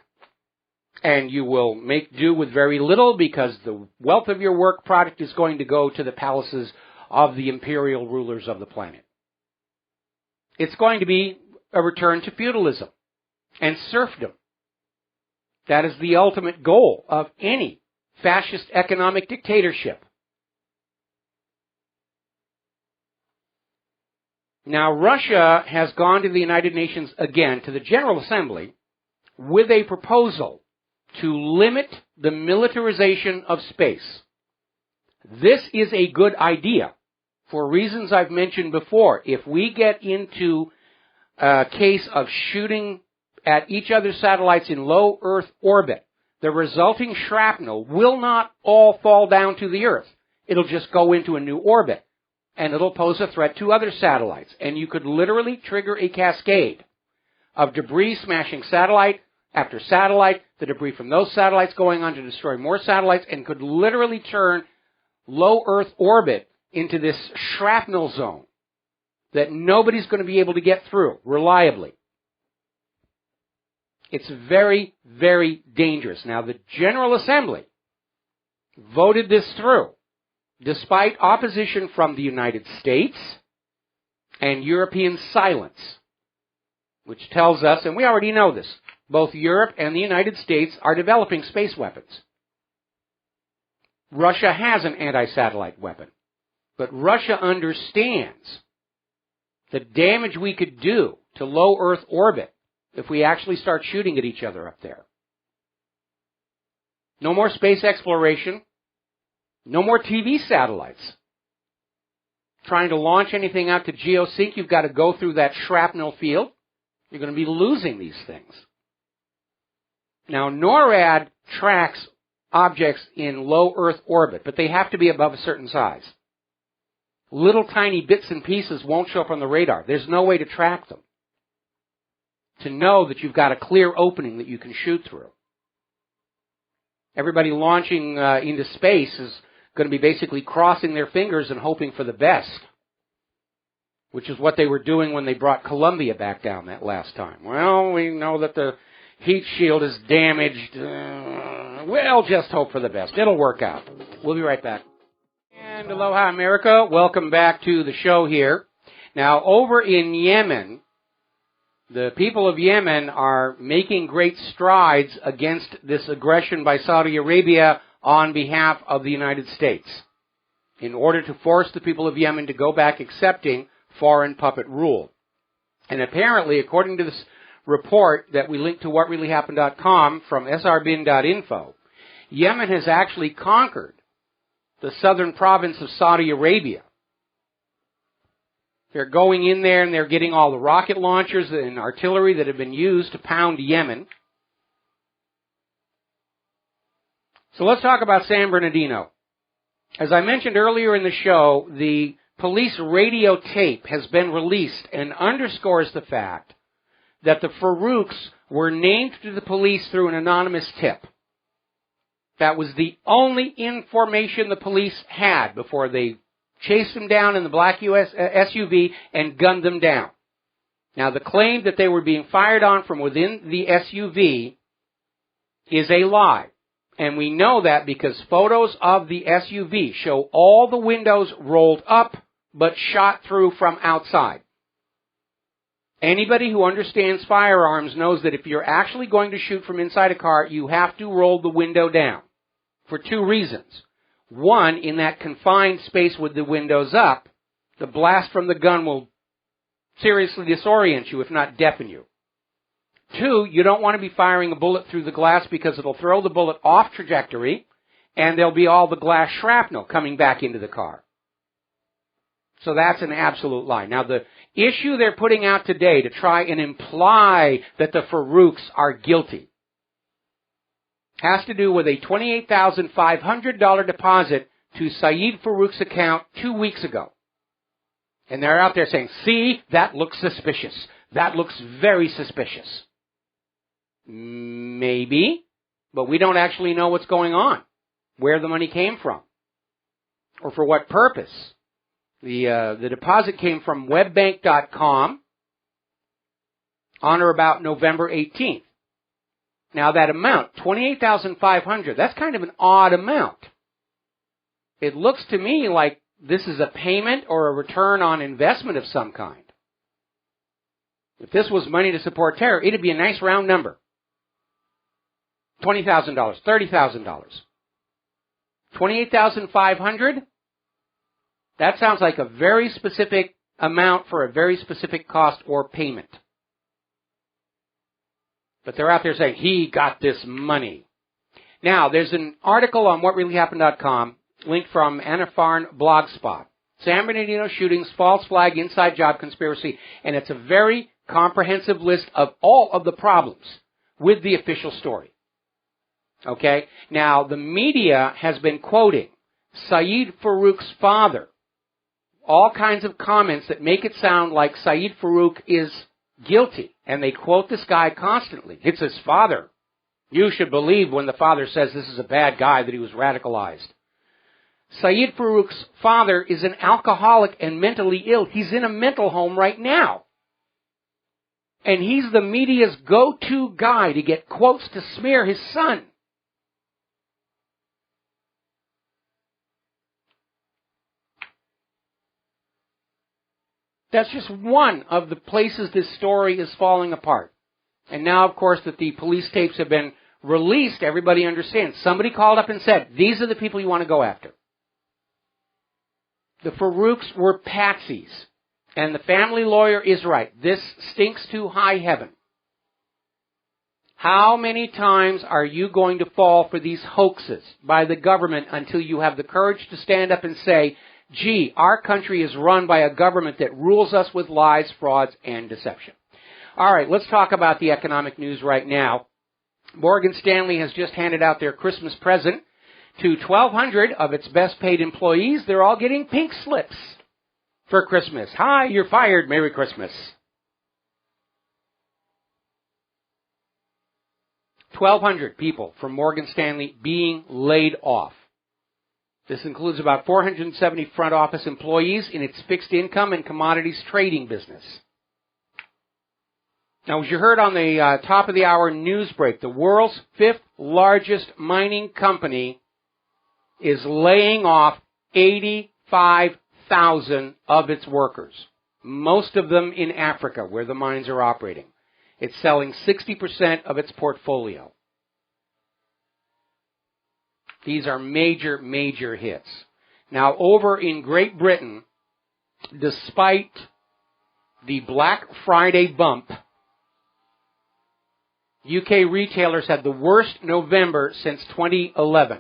And you will make do with very little because the wealth of your work product is going to go to the palaces of the imperial rulers of the planet. It's going to be a return to feudalism and serfdom. That is the ultimate goal of any fascist economic dictatorship. Now, Russia has gone to the United Nations again, to the General Assembly, with a proposal to limit the militarization of space. This is a good idea for reasons I've mentioned before. If we get into a case of shooting at each other's satellites in low Earth orbit, the resulting shrapnel will not all fall down to the Earth. It'll just go into a new orbit, and it'll pose a threat to other satellites. And you could literally trigger a cascade of debris smashing satellite after satellite, the debris from those satellites going on to destroy more satellites, and could literally turn low Earth orbit into this shrapnel zone that nobody's going to be able to get through reliably. It's very, very dangerous. Now, the General Assembly voted this through, despite opposition from the United States and European silence, which tells us, and we already know this, both Europe and the United States are developing space weapons. Russia has an anti-satellite weapon, but Russia understands the damage we could do to low Earth orbit if we actually start shooting at each other up there. No more space exploration. No more TV satellites. Trying to launch anything out to geosync, you've got to go through that shrapnel field. You're going to be losing these things. Now, NORAD tracks objects in low Earth orbit, but they have to be above a certain size. Little tiny bits and pieces won't show up on the radar. There's no way to track them. To know that you've got a clear opening that you can shoot through. Everybody launching into space is going to be basically crossing their fingers and hoping for the best, which is what they were doing when they brought Columbia back down that last time. Well, we know that the heat shield is damaged. We'll just hope for the best. It'll work out. We'll be right back. And aloha, America. Welcome back to the show here. Now, over in Yemen, the people of Yemen are making great strides against this aggression by Saudi Arabia on behalf of the United States in order to force the people of Yemen to go back accepting foreign puppet rule. And apparently, according to this report that we linked to WhatReallyHappened.com from srbin.info, Yemen has actually conquered the southern province of Saudi Arabia. They're going in there and they're getting all the rocket launchers and artillery that have been used to pound Yemen. So let's talk about San Bernardino. As I mentioned earlier in the show, the police radio tape has been released and underscores the fact that the Farouks were named to the police through an anonymous tip. That was the only information the police had before they chased them down in the black SUV and gunned them down. Now, the claim that they were being fired on from within the SUV is a lie. And we know that because photos of the SUV show all the windows rolled up but shot through from outside. Anybody who understands firearms knows that if you're actually going to shoot from inside a car, you have to roll the window down for two reasons. One, in that confined space with the windows up, the blast from the gun will seriously disorient you, if not deafen you. Two, you don't want to be firing a bullet through the glass because it'll throw the bullet off trajectory and there'll be all the glass shrapnel coming back into the car. So that's an absolute lie. Now, the issue they're putting out today to try and imply that the Farouks are guilty has to do with a $28,500 deposit to Saeed Farouk's account 2 weeks ago. And they're out there saying, see, that looks suspicious. That looks very suspicious. Maybe, but we don't actually know what's going on, where the money came from, or for what purpose. The deposit came from webbank.com on or about November 18th. Now that amount, $28,500, that's kind of an odd amount. It looks to me like this is a payment or a return on investment of some kind. If this was money to support terror, it'd be a nice round number. $20,000, $30,000. $28,500? That sounds like a very specific amount for a very specific cost or payment. But they're out there saying, he got this money. Now, there's an article on WhatReallyHappened.com, linked from Anna Farn Blogspot. San Bernardino shootings, false flag, inside job conspiracy, and it's a very comprehensive list of all of the problems with the official story. Okay? Now, the media has been quoting Saeed Farouk's father. All kinds of comments that make it sound like Saeed Farouk is guilty. And they quote this guy constantly. It's his father. You should believe when the father says this is a bad guy that he was radicalized. Saeed Farouk's father is an alcoholic and mentally ill. He's in a mental home right now. And he's the media's go-to guy to get quotes to smear his son. That's just one of the places this story is falling apart. And now, of course, that the police tapes have been released, everybody understands. Somebody called up and said, these are the people you want to go after. The Farouks were patsies. And the family lawyer is right. This stinks to high heaven. How many times are you going to fall for these hoaxes by the government until you have the courage to stand up and say, gee, our country is run by a government that rules us with lies, frauds, and deception? All right, let's talk about the economic news right now. Morgan Stanley has just handed out their Christmas present to 1,200 of its best paid employees. They're all getting pink slips for Christmas. Hi, you're fired. Merry Christmas. 1,200 people from Morgan Stanley being laid off. This includes about 470 front office employees in its fixed income and commodities trading business. Now, as you heard on the top of the hour news break, the world's fifth largest mining company is laying off 85,000 of its workers, most of them in Africa where the mines are operating. It's selling 60% of its portfolio. These are major, major hits. Now, over in Great Britain, despite the Black Friday bump, UK retailers had the worst November since 2011.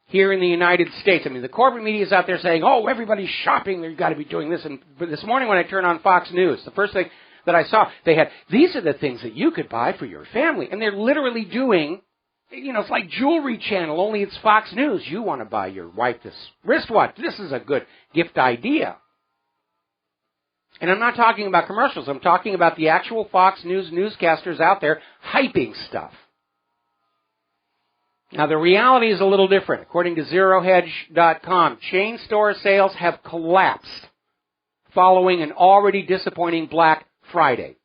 Here in the United States, I mean, the corporate media is out there saying, oh, everybody's shopping, they've got to be doing this. And this morning when I turned on Fox News, the first thing that I saw, they had, these are the things that you could buy for your family. And they're literally doing, you know, it's like Jewelry Channel, only it's Fox News. You want to buy your wife this wristwatch. This is a good gift idea. And I'm not talking about commercials. I'm talking about the actual Fox News newscasters out there hyping stuff. Now, the reality is a little different. According to ZeroHedge.com, chain store sales have collapsed following an already disappointing Black Friday.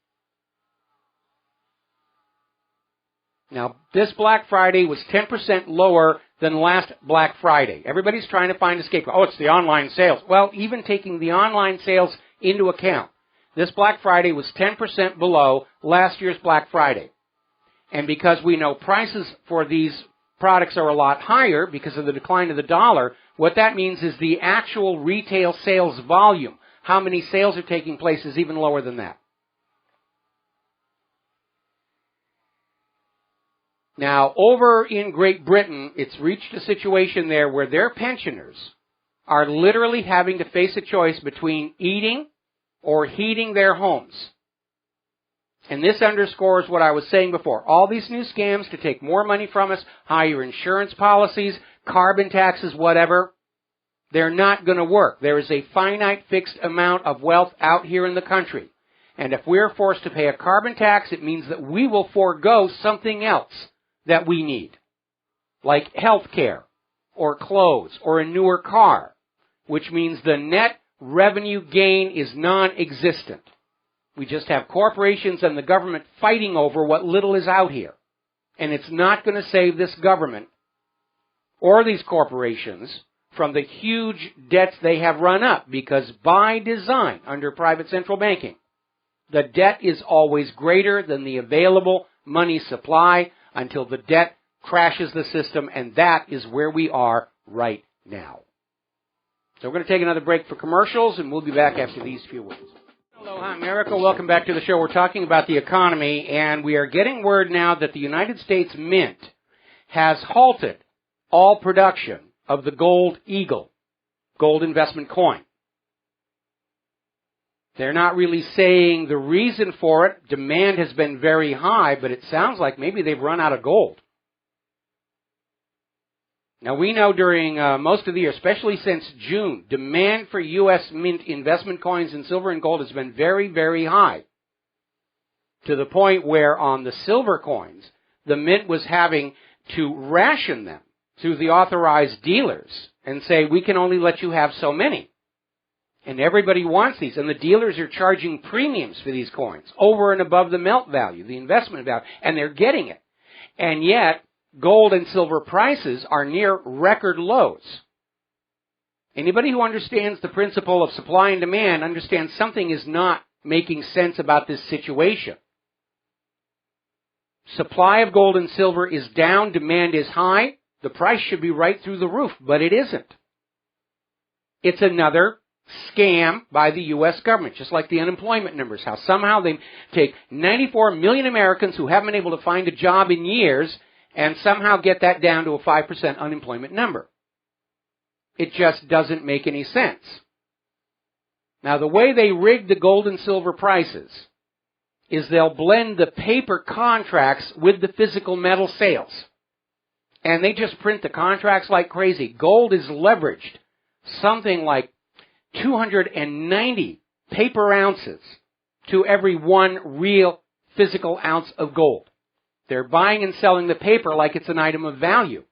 Now, this Black Friday was 10% lower than last Black Friday. Everybody's trying to find a scapegoat. Oh, it's the online sales. Well, even taking the online sales into account, this Black Friday was 10% below last year's Black Friday. And because we know prices for these products are a lot higher because of the decline of the dollar, what that means is the actual retail sales volume, how many sales are taking place, is even lower than that. Now, over in Great Britain, it's reached a situation there where their pensioners are literally having to face a choice between eating or heating their homes. And this underscores what I was saying before. All these new scams to take more money from us, higher insurance policies, carbon taxes, whatever, they're not going to work. There is a finite fixed amount of wealth out here in the country. And if we're forced to pay a carbon tax, it means that we will forego something else that we need, like health care or clothes or a newer car, which means the net revenue gain is non-existent. We just have corporations and the government fighting over what little is out here. And it's not going to save this government or these corporations from the huge debts they have run up, because by design, under private central banking, the debt is always greater than the available money supply until the debt crashes the system, and that is where we are right now. So we're going to take another break for commercials, and we'll be back after these few words. Aloha, America. Welcome back to the show. We're talking about the economy, and we are getting word now that the United States Mint has halted all production of the Gold Eagle, gold investment coin. They're not really saying the reason for it. Demand has been very high, but it sounds like maybe they've run out of gold. Now, we know during most of the year, especially since June, demand for U.S. Mint investment coins in silver and gold has been very, very high, to the point where on the silver coins, the Mint was having to ration them through the authorized dealers and say, we can only let you have so many. And everybody wants these, and the dealers are charging premiums for these coins over and above the melt value, the investment value, and they're getting it. And yet, gold and silver prices are near record lows. Anybody who understands the principle of supply and demand understands something is not making sense about this situation. Supply of gold and silver is down, demand is high. The price should be right through the roof, but it isn't. It's another scam by the U.S. government, just like the unemployment numbers, how somehow they take 94 million Americans who haven't been able to find a job in years and somehow get that down to a 5% unemployment number. It just doesn't make any sense. Now, the way they rig the gold and silver prices is they'll blend the paper contracts with the physical metal sales. And they just print the contracts like crazy. Gold is leveraged something like 290 paper ounces to every one real physical ounce of gold. They're buying and selling the paper like it's an item of value.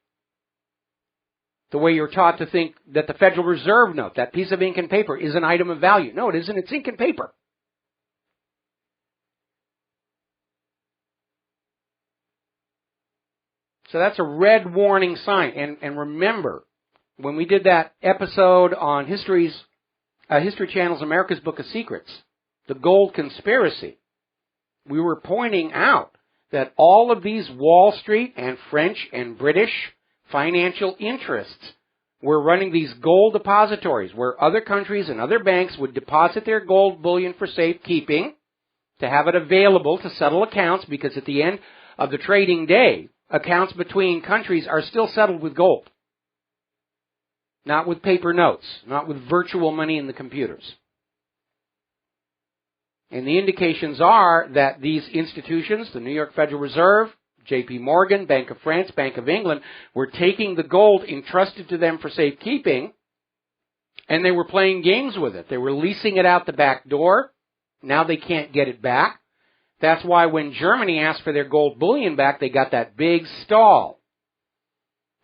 The way you're taught to think that the Federal Reserve note, that piece of ink and paper, is an item of value. No, it isn't. It's ink and paper. So that's a red warning sign. And remember, when we did that episode on History Channel's America's Book of Secrets, the gold conspiracy, we were pointing out that all of these Wall Street and French and British financial interests were running these gold depositories where other countries and other banks would deposit their gold bullion for safekeeping to have it available to settle accounts, because at the end of the trading day, accounts between countries are still settled with gold. Not with paper notes, not with virtual money in the computers. And the indications are that these institutions, the New York Federal Reserve, J.P. Morgan, Bank of France, Bank of England, were taking the gold entrusted to them for safekeeping, and they were playing games with it. They were leasing it out the back door. Now they can't get it back. That's why when Germany asked for their gold bullion back, they got that big stall,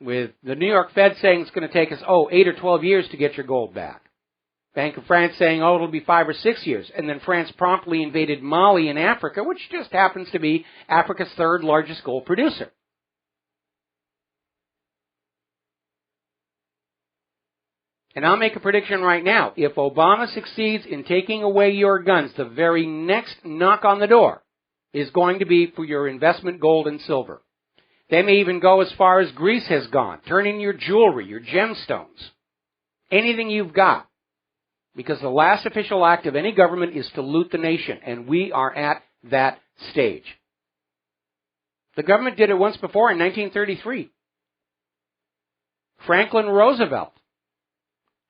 with the New York Fed saying it's going to take us, 8 or 12 years to get your gold back. Bank of France saying, it'll be 5 or 6 years. And then France promptly invaded Mali in Africa, which just happens to be Africa's third largest gold producer. And I'll make a prediction right now. If Obama succeeds in taking away your guns, the very next knock on the door is going to be for your investment gold and silver. They may even go as far as Greece has gone. Turn in your jewelry, your gemstones, anything you've got. Because the last official act of any government is to loot the nation, and we are at that stage. The government did it once before in 1933. Franklin Roosevelt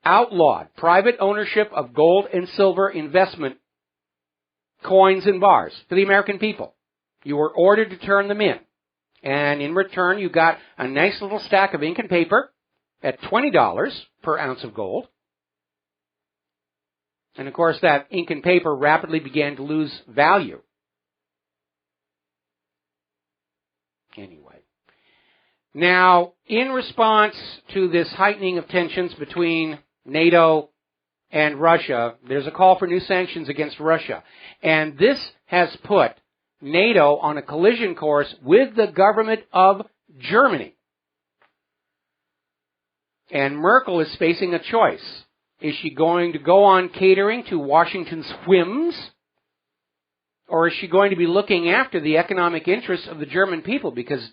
outlawed private ownership of gold and silver investment coins and bars for the American people. You were ordered to turn them in. And in return, you got a nice little stack of ink and paper at $20 per ounce of gold. And of course, that ink and paper rapidly began to lose value. Anyway. Now, in response to this heightening of tensions between NATO and Russia, there's a call for new sanctions against Russia. And this has put NATO on a collision course with the government of Germany. And Merkel is facing a choice. Is she going to go on catering to Washington's whims? Or is she going to be looking after the economic interests of the German people? Because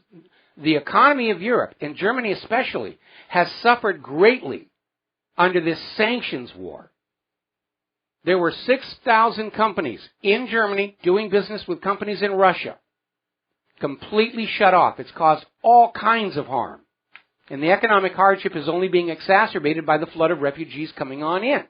the economy of Europe, and Germany especially, has suffered greatly under this sanctions war. There were 6,000 companies in Germany doing business with companies in Russia. Completely shut off. It's caused all kinds of harm. And the economic hardship is only being exacerbated by the flood of refugees coming on in.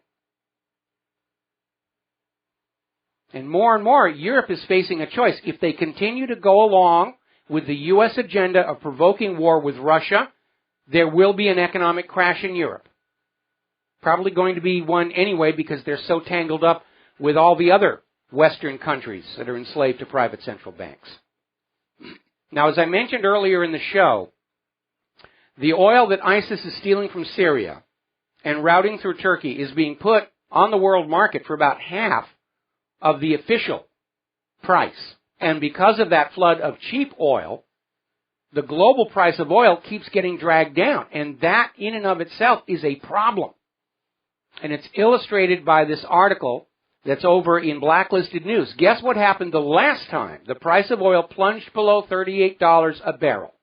And more, Europe is facing a choice. If they continue to go along with the U.S. agenda of provoking war with Russia, there will be an economic crash in Europe. Probably going to be one anyway, because they're so tangled up with all the other Western countries that are enslaved to private central banks. Now, as I mentioned earlier in the show, the oil that ISIS is stealing from Syria and routing through Turkey is being put on the world market for about half of the official price. And because of that flood of cheap oil, the global price of oil keeps getting dragged down. And that in and of itself is a problem. And it's illustrated by this article that's over in Blacklisted News. Guess what happened the last time the price of oil plunged below $38 a barrel?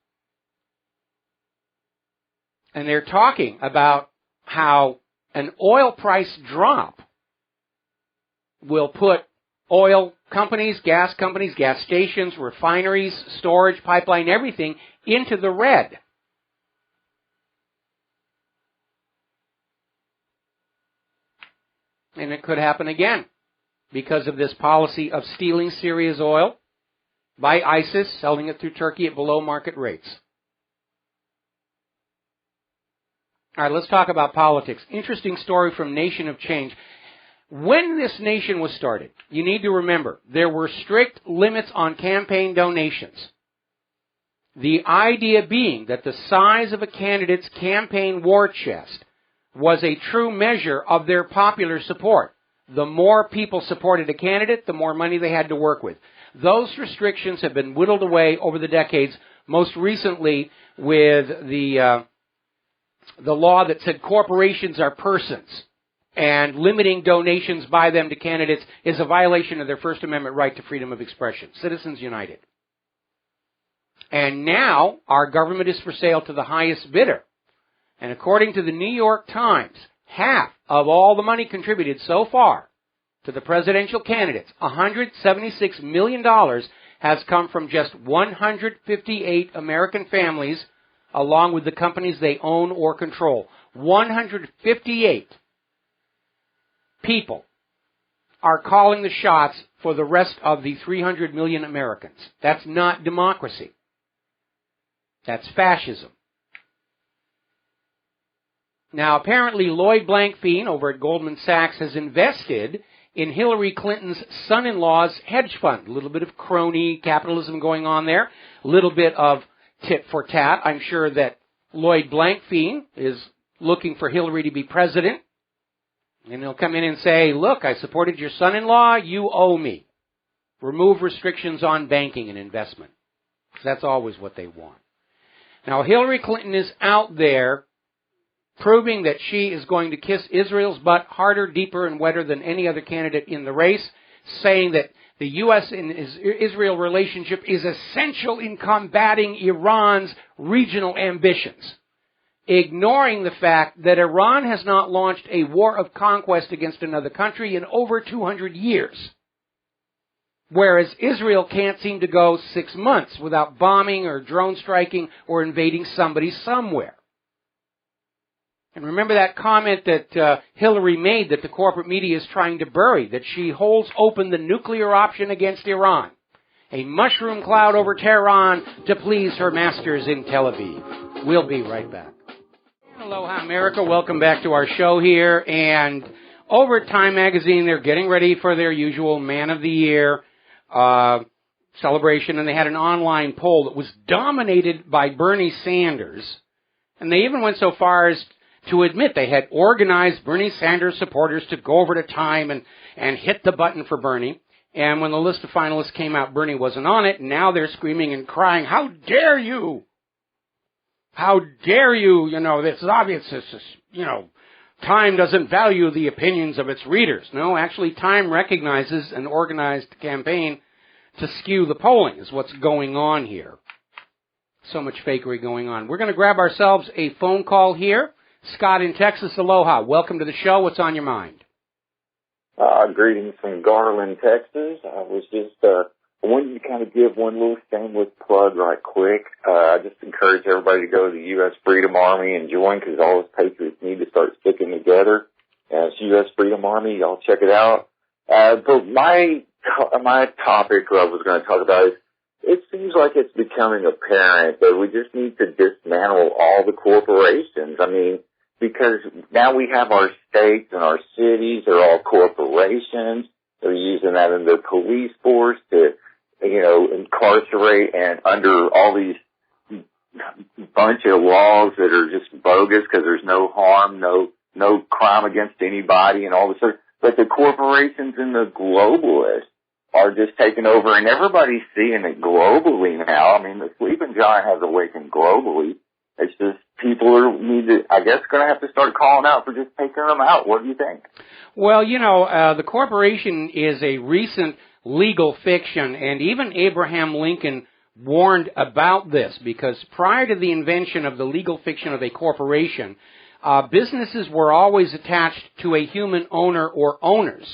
And they're talking about how an oil price drop will put oil companies, gas stations, refineries, storage, pipeline, everything into the red. And it could happen again because of this policy of stealing Syria's oil by ISIS, selling it through Turkey at below market rates. All right, let's talk about politics. Interesting story from Nation of Change. When this nation was started, you need to remember, there were strict limits on campaign donations. The idea being that the size of a candidate's campaign war chest was a true measure of their popular support. The more people supported a candidate, the more money they had to work with. Those restrictions have been whittled away over the decades, most recently with the law that said corporations are persons, and limiting donations by them to candidates is a violation of their First Amendment right to freedom of expression. Citizens United. And now our government is for sale to the highest bidder. And according to the New York Times, half of all the money contributed so far to the presidential candidates, $176 million, has come from just 158 American families, along with the companies they own or control. 158 people are calling the shots for the rest of the 300 million Americans. That's not democracy. That's fascism. Now, apparently, Lloyd Blankfein over at Goldman Sachs has invested in Hillary Clinton's son-in-law's hedge fund. A little bit of crony capitalism going on there. A little bit of tit for tat. I'm sure that Lloyd Blankfein is looking for Hillary to be president. And he'll come in and say, look, I supported your son-in-law, you owe me. Remove restrictions on banking and investment. That's always what they want. Now, Hillary Clinton is out there proving that she is going to kiss Israel's butt harder, deeper, and wetter than any other candidate in the race, saying that the U.S. and Israel relationship is essential in combating Iran's regional ambitions, ignoring the fact that Iran has not launched a war of conquest against another country in over 200 years, whereas Israel can't seem to go 6 months without bombing or drone striking or invading somebody somewhere. And remember that comment that Hillary made that the corporate media is trying to bury, that she holds open the nuclear option against Iran, a mushroom cloud over Tehran to please her masters in Tel Aviv. We'll be right back. Aloha, America. Welcome back to our show here. And over at Time Magazine, they're getting ready for their usual Man of the Year celebration, and they had an online poll that was dominated by Bernie Sanders. And they even went so far as to admit they had organized Bernie Sanders supporters to go over to Time and hit the button for Bernie. And when the list of finalists came out, Bernie wasn't on it. And now they're screaming and crying, how dare you? How dare you? You know, it's obvious, Time doesn't value the opinions of its readers. No, actually, Time recognizes an organized campaign to skew the polling is what's going on here. So much fakery going on. We're going to grab ourselves a phone call here. Scott in Texas, aloha. Welcome to the show. What's on your mind? Greetings from Garland, Texas. I was just wanting to kind of give one little shameless plug right quick. I just encourage everybody to go to the U.S. Freedom Army and join, because all us patriots need to start sticking together. It's U.S. Freedom Army. Y'all check it out. But my topic I was going to talk about is, it seems like it's becoming apparent that we just need to dismantle all the corporations. I mean, because now we have our states and our cities, they're all corporations. They're using that in the police force to, incarcerate and under all these bunch of laws that are just bogus because there's no harm, no crime against anybody and all this sort. But the corporations and the globalists are just taking over, and everybody's seeing it globally now. I mean, the sleeping giant has awakened globally. It's just people going to have to start calling out for just taking them out. What do you think? Well, the corporation is a recent legal fiction, and even Abraham Lincoln warned about this, because prior to the invention of the legal fiction of a corporation, businesses were always attached to a human owner or owners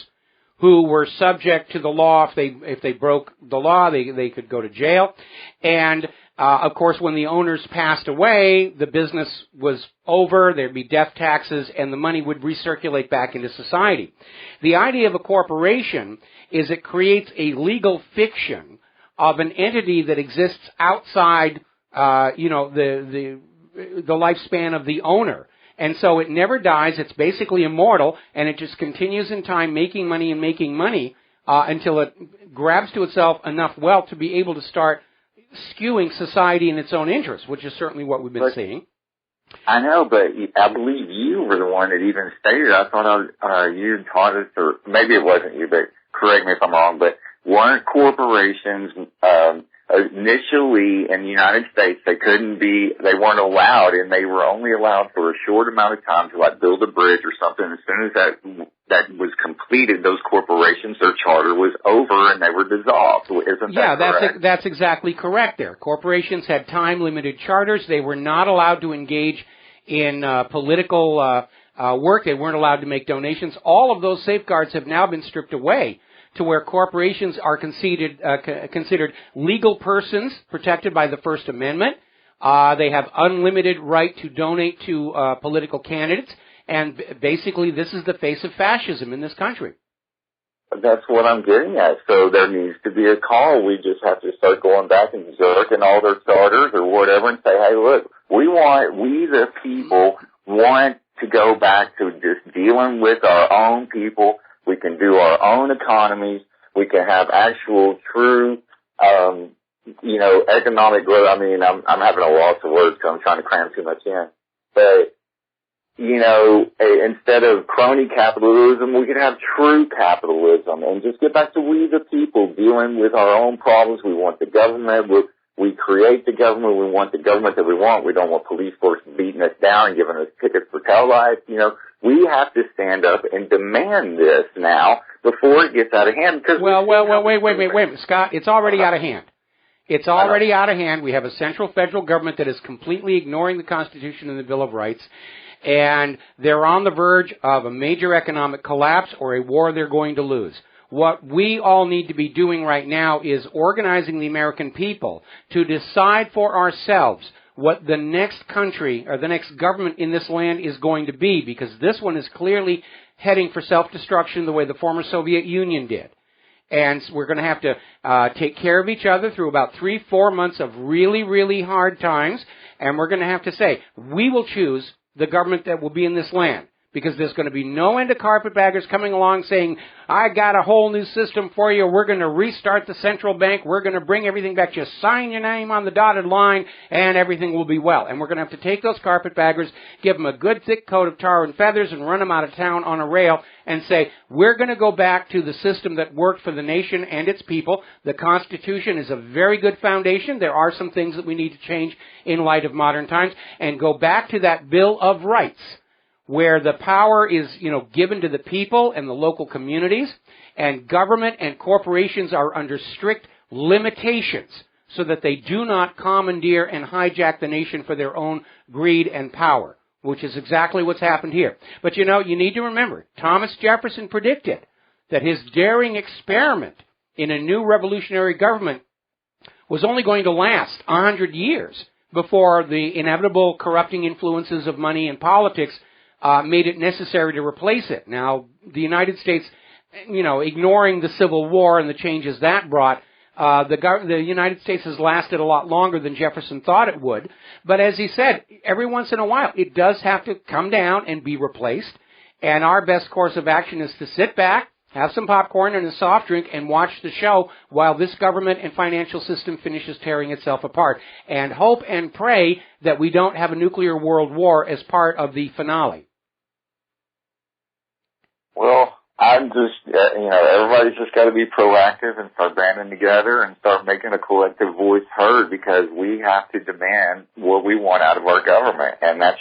who were subject to the law. If they broke the law, they could go to jail. And of course, when the owners passed away, the business was over, there'd be death taxes, and the money would recirculate back into society. The idea of a corporation is it creates a legal fiction of an entity that exists outside, the lifespan of the owner. And so it never dies. It's basically immortal, and it just continues in time making money until it grabs to itself enough wealth to be able to start skewing society in its own interest, which is certainly what we've been seeing. I know, but I believe you were the one that even stated, I thought you taught us, or maybe it wasn't you, but correct me if I'm wrong, but weren't corporations initially in the United States, they weren't allowed, and they were only allowed for a short amount of time to like build a bridge or something. As soon as that was completed, those corporations, their charter was over and they were dissolved. Isn't that correct? That's exactly correct there. Corporations had time-limited charters. They were not allowed to engage in political work. They weren't allowed to make donations. All of those safeguards have now been stripped away, to where corporations are considered legal persons protected by the First Amendment. They have unlimited right to donate to political candidates, and basically this is the face of fascism in this country. That's what I'm getting at. So there needs to be a call. We just have to start going back and jerking all their charters or whatever and say, hey, look, we the people want to go back to just dealing with our own people. We can do our own economies. We can have actual, true, economic growth. I mean, I'm having a loss of words because I'm trying to cram too much in. But, instead of crony capitalism, we could have true capitalism and just get back to we the people dealing with our own problems. We want the government. We create the government. We want the government that we want. We don't want police force beating us down and giving us tickets for tail lights. We have to stand up and demand this now before it gets out of hand. Wait, Scott, it's already out of hand. It's already out of hand. We have a central federal government that is completely ignoring the Constitution and the Bill of Rights, and they're on the verge of a major economic collapse or a war they're going to lose. What we all need to be doing right now is organizing the American people to decide for ourselves what the next country or the next government in this land is going to be, because this one is clearly heading for self-destruction the way the former Soviet Union did. And we're going to have to take care of each other through about 3-4 months of really, really hard times, and we're going to have to say, we will choose the government that will be in this land. Because there's going to be no end of carpetbaggers coming along saying, I got a whole new system for you. We're going to restart the central bank. We're going to bring everything back. Just sign your name on the dotted line and everything will be well. And we're going to have to take those carpetbaggers, give them a good thick coat of tar and feathers and run them out of town on a rail and say, we're going to go back to the system that worked for the nation and its people. The Constitution is a very good foundation. There are some things that we need to change in light of modern times, and go back to that Bill of Rights, where the power is, given to the people and the local communities, and government and corporations are under strict limitations so that they do not commandeer and hijack the nation for their own greed and power, which is exactly what's happened here. But you need to remember, Thomas Jefferson predicted that his daring experiment in a new revolutionary government was only going to last 100 years before the inevitable corrupting influences of money and politics made it necessary to replace it. Now, the United States, ignoring the Civil War and the changes that brought, the United States has lasted a lot longer than Jefferson thought it would. But as he said, every once in a while, it does have to come down and be replaced. And our best course of action is to sit back, have some popcorn and a soft drink, and watch the show while this government and financial system finishes tearing itself apart. And hope and pray that we don't have a nuclear world war as part of the finale. Well, I'm just, everybody's just got to be proactive and start banding together and start making a collective voice heard, because we have to demand what we want out of our government. And that's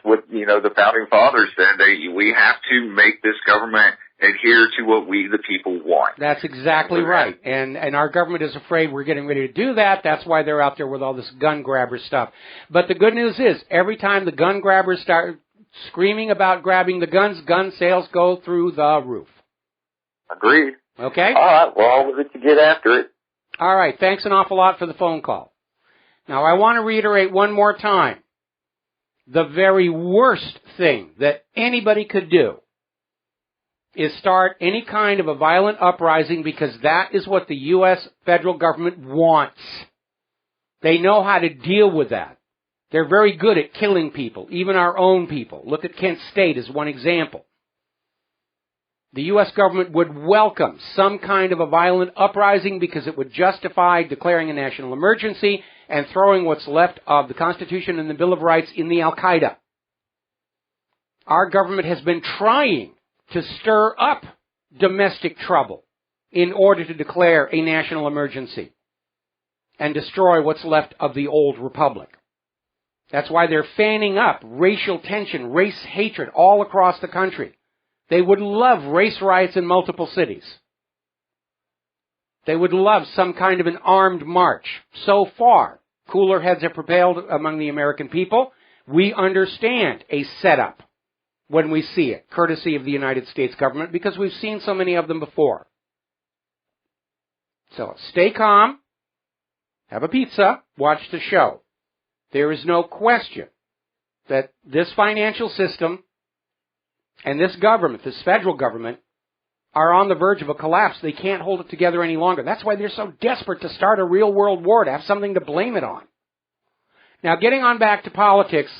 what, the founding fathers said. We have to make this government adhere to what we, the people, want. That's exactly right. And our government is afraid we're getting ready to do that. That's why they're out there with all this gun grabber stuff. But the good news is, every time the gun grabbers start screaming about grabbing the guns, gun sales go through the roof. Agreed. Okay? All right. Well, I'll let you get after it. All right. Thanks an awful lot for the phone call. Now, I want to reiterate one more time. The very worst thing that anybody could do is start any kind of a violent uprising, because that is what the U.S. federal government wants. They know how to deal with that. They're very good at killing people, even our own people. Look at Kent State as one example. The U.S. government would welcome some kind of a violent uprising because it would justify declaring a national emergency and throwing what's left of the Constitution and the Bill of Rights in the Al-Qaeda. Our government has been trying to stir up domestic trouble in order to declare a national emergency and destroy what's left of the old republic. That's why they're fanning up racial tension, race hatred all across the country. They would love race riots in multiple cities. They would love some kind of an armed march. So far, cooler heads have prevailed among the American people. We understand a setup when we see it, courtesy of the United States government, because we've seen so many of them before. So stay calm, have a pizza, watch the show. There is no question that this financial system and this government, this federal government, are on the verge of a collapse. They can't hold it together any longer. That's why they're so desperate to start a real world war, to have something to blame it on. Now, getting on back to politics,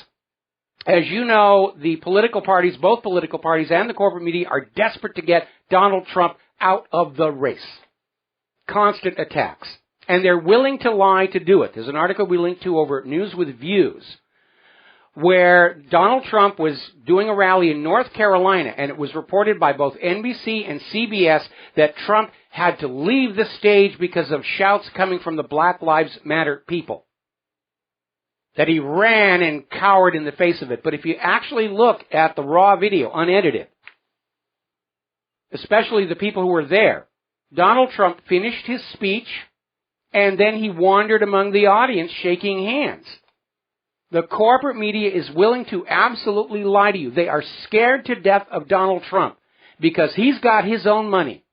as you know, the political parties, both political parties and the corporate media, are desperate to get Donald Trump out of the race. Constant attacks. And they're willing to lie to do it. There's an article we linked to over at News with Views, where Donald Trump was doing a rally in North Carolina, and it was reported by both NBC and CBS that Trump had to leave the stage because of shouts coming from the Black Lives Matter people. That he ran and cowered in the face of it. But if you actually look at the raw video, unedited, especially the people who were there, Donald Trump finished his speech, and then he wandered among the audience shaking hands. The corporate media is willing to absolutely lie to you. They are scared to death of Donald Trump because he's got his own money.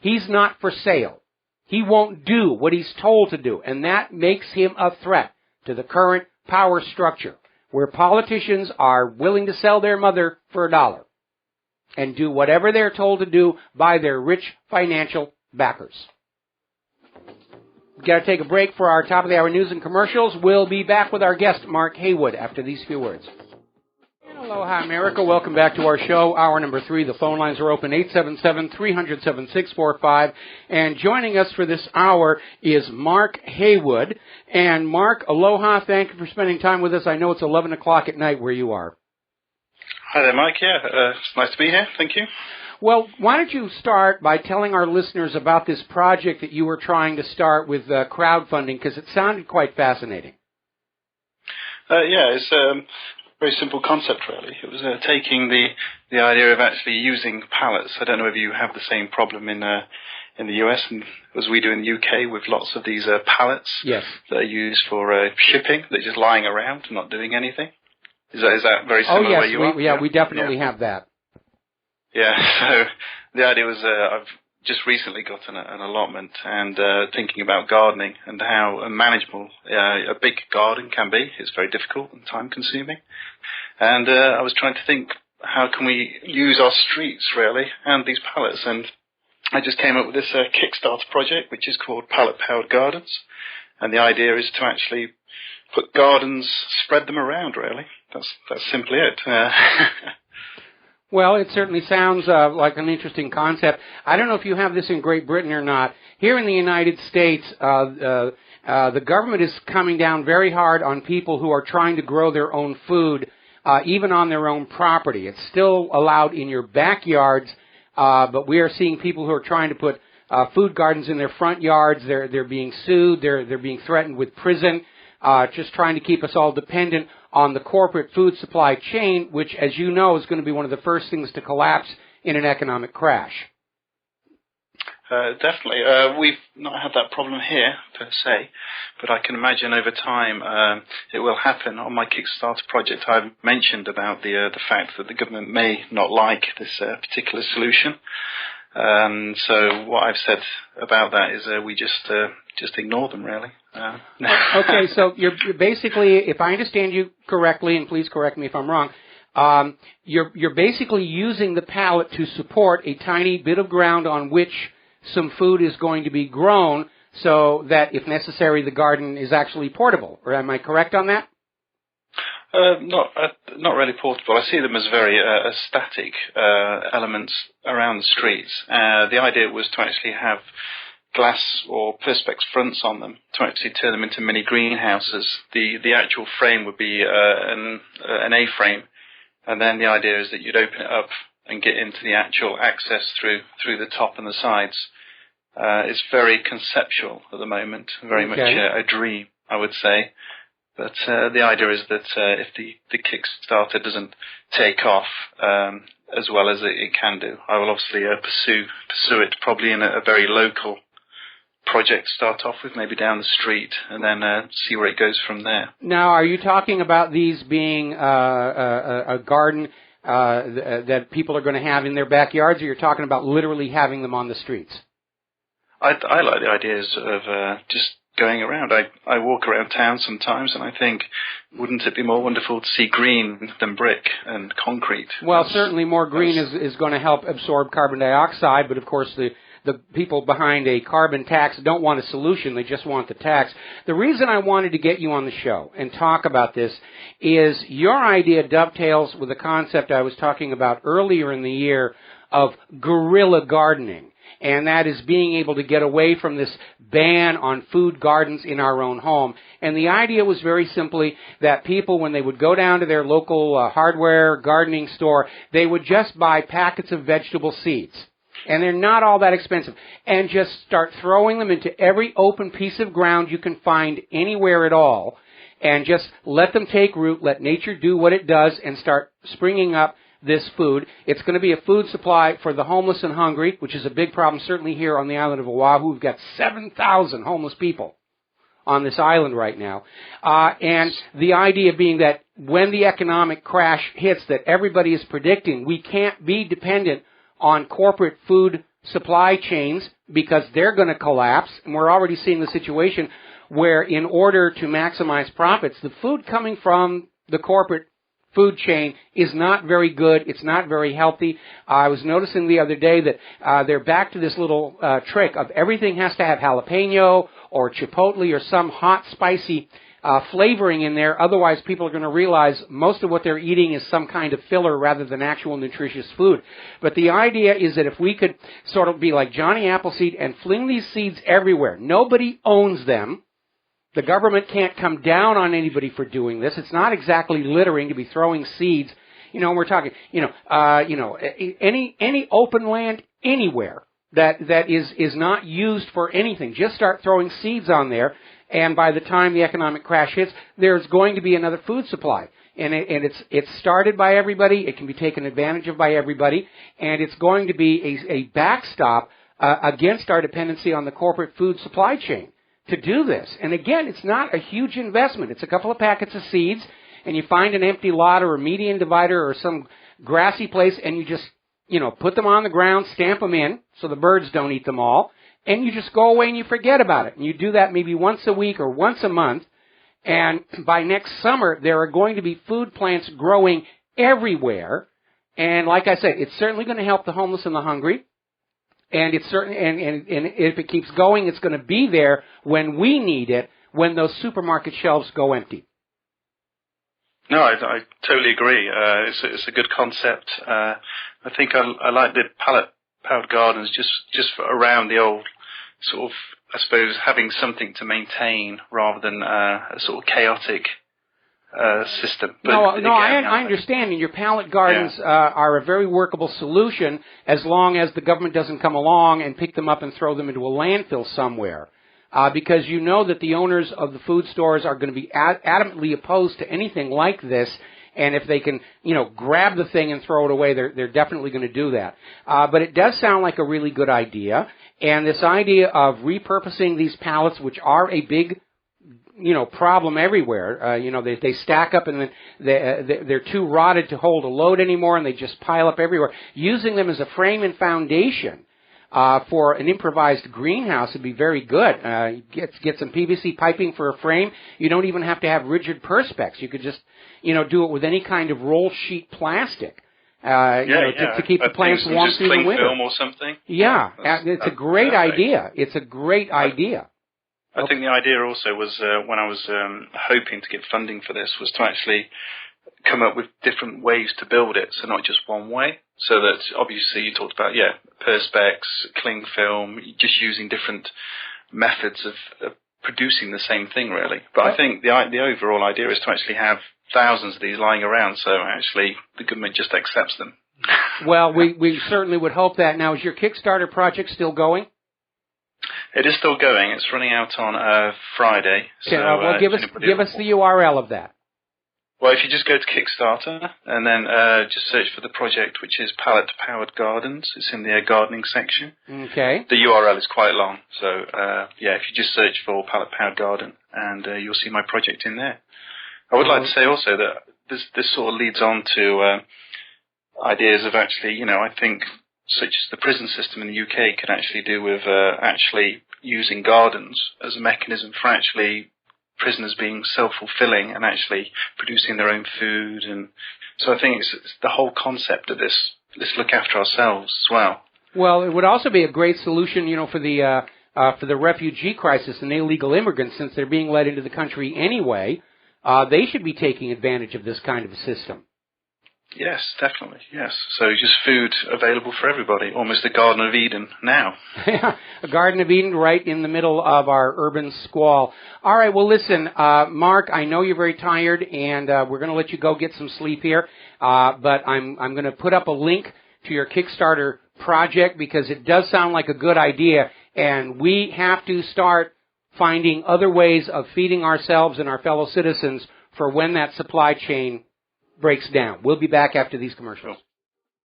He's not for sale. He won't do what he's told to do, and that makes him a threat to the current power structure, where politicians are willing to sell their mother for $1 and do whatever they're told to do by their rich financial backers. We've got to take a break for our top of the hour news and commercials. We'll be back with our guest, Mark Haywood, after these few words. Aloha, America. Welcome back to our show, hour number 3. The phone lines are open, 877-300-7645. And joining us for this hour is Mark Haywood. And Mark, aloha. Thank you for spending time with us. I know it's 11 o'clock at night where you are. Hi there, Mike. Yeah, it's nice to be here. Thank you. Well, why don't you start by telling our listeners about this project that you were trying to start with crowdfunding, because it sounded quite fascinating. Yeah, it's a very simple concept, really. It was taking the idea of actually using pallets. I don't know if you have the same problem in the US and as we do in the UK with lots of these pallets. Yes. That are used for shipping. They're just lying around, not doing anything. Is that very similar where you are? Yeah, we definitely have that. Yeah, so the idea was I've just recently got an allotment and thinking about gardening and how manageable a big garden can be. It's very difficult and time-consuming. And I was trying to think, how can we use our streets, really, and these pallets? And I just came up with this Kickstarter project, which is called Pallet Powered Gardens. And the idea is to actually put gardens, spread them around, really. That's simply it. Well, it certainly sounds like an interesting concept. I don't know if you have this in Great Britain or not. Here in the United States, the government is coming down very hard on people who are trying to grow their own food, even on their own property. It's still allowed in your backyards, but we are seeing people who are trying to put food gardens in their front yards. They're being sued. They're being threatened with prison, just trying to keep us all dependent on the corporate food supply chain, which, as you know, is going to be one of the first things to collapse in an economic crash. Definitely. We've not had that problem here, per se, but I can imagine over time it will happen. On my Kickstarter project, I've mentioned about the fact that the government may not like this particular solution. So what I've said about that is we just ignore them, really. Okay, so you're basically, if I understand you correctly, and please correct me if I'm wrong, you're basically using the pallet to support a tiny bit of ground on which some food is going to be grown, so that if necessary the garden is actually portable. Or am I correct on that? Not really portable. I see them as very static elements around the streets. The idea was to actually have glass or perspex fronts on them to actually turn them into mini greenhouses. The actual frame would be an A-frame, and then the idea is that you'd open it up and get into the actual access through the top and the sides. It's very conceptual at the moment, very much a dream, I would say. But the idea is that if the Kickstarter doesn't take off as well as it can do, I will obviously pursue it probably in a very local project to start off with, maybe down the street, and then see where it goes from there. Now, are you talking about these being a garden that people are going to have in their backyards, or you're talking about literally having them on the streets? I like the ideas of just going around. I walk around town sometimes, and I think, wouldn't it be more wonderful to see green than brick and concrete? Well, certainly more green is going to help absorb carbon dioxide, but of course the people behind a carbon tax don't want a solution, they just want the tax. The reason I wanted to get you on the show and talk about this is your idea dovetails with a concept I was talking about earlier in the year of guerrilla gardening. And that is being able to get away from this ban on food gardens in our own home. And the idea was very simply that people, when they would go down to their local hardware gardening store, they would just buy packets of vegetable seeds. And they're not all that expensive. And just start throwing them into every open piece of ground you can find anywhere at all. And just let them take root, let nature do what it does, and start springing up this food. It's going to be a food supply for the homeless and hungry, which is a big problem certainly here on the island of Oahu. We've got 7,000 homeless people on this island right now. And the idea being that when the economic crash hits that everybody is predicting, we can't be dependent on corporate food supply chains because they're going to collapse. And we're already seeing the situation where in order to maximize profits, the food coming from the corporate food chain is not very good. It's not very healthy. I was noticing the other day that they're back to this little trick of everything has to have jalapeno or chipotle or some hot, spicy flavoring in there. Otherwise, people are going to realize most of what they're eating is some kind of filler rather than actual nutritious food. But the idea is that if we could sort of be like Johnny Appleseed and fling these seeds everywhere, nobody owns them. The government can't come down on anybody for doing this. It's not exactly littering to be throwing seeds. You know, we're talking, any open land anywhere that is not used for anything. Just start throwing seeds on there, and by the time the economic crash hits, there's going to be another food supply. And it's started by everybody. It can be taken advantage of by everybody, and it's going to be a backstop against our dependency on the corporate food supply chain to do this. And again, it's not a huge investment. It's a couple of packets of seeds, and you find an empty lot or a median divider or some grassy place, and you just, put them on the ground, stamp them in so the birds don't eat them all, and you just go away and you forget about it. And you do that maybe once a week or once a month, and by next summer, there are going to be food plants growing everywhere. And like I said, it's certainly going to help the homeless and the hungry. And it's certain, and if it keeps going, it's going to be there when we need it, when those supermarket shelves go empty. No, I totally agree. It's a good concept. I think I like the pallet-powered gardens just for around the old sort of, I suppose, having something to maintain rather than a sort of chaotic system. But I understand. And your pallet gardens are a very workable solution as long as the government doesn't come along and pick them up and throw them into a landfill somewhere. Because you know that the owners of the food stores are going to be adamantly opposed to anything like this. And if they can, grab the thing and throw it away, they're definitely going to do that. But it does sound like a really good idea. And this idea of repurposing these pallets, which are a big, problem everywhere. They stack up and then they're too rotted to hold a load anymore, and they just pile up everywhere. Using them as a frame and foundation for an improvised greenhouse would be very good. Get some PVC piping for a frame. You don't even have to have rigid perspex. You could just, do it with any kind of roll sheet plastic. To keep the plants warm through the winter. Film or something. Yeah, it's a great idea. It's a great idea. I think the idea also was, when I was hoping to get funding for this, was to actually come up with different ways to build it, so not just one way. So that, obviously, you talked about, perspex, cling film, just using different methods of producing the same thing, really. But I think the overall idea is to actually have thousands of these lying around, so actually the government just accepts them. Well, we certainly would hope that. Now, is your Kickstarter project still going? It is still going. It's running out on Friday. Okay, well, give us the URL of that. Well, if you just go to Kickstarter and then just search for the project, which is Pallet Powered Gardens, it's in the gardening section. Okay. The URL is quite long, so if you just search for Pallet Powered Garden, and you'll see my project in there. I would like to say also that this sort of leads on to ideas of actually, I think, such as the prison system in the UK can actually do with actually using gardens as a mechanism for actually prisoners being self-fulfilling and actually producing their own food. And so I think it's the whole concept of this, let's look after ourselves as well. Well, it would also be a great solution, for the refugee crisis and illegal immigrants, since they're being let into the country anyway. They should be taking advantage of this kind of a system. Yes, definitely, yes. So just food available for everybody, almost a Garden of Eden now. A Garden of Eden right in the middle of our urban squall. All right, well, listen, Mark, I know you're very tired, and we're going to let you go get some sleep here, but I'm going to put up a link to your Kickstarter project because it does sound like a good idea, and we have to start finding other ways of feeding ourselves and our fellow citizens for when that supply chain breaks down. We'll be back after these commercials.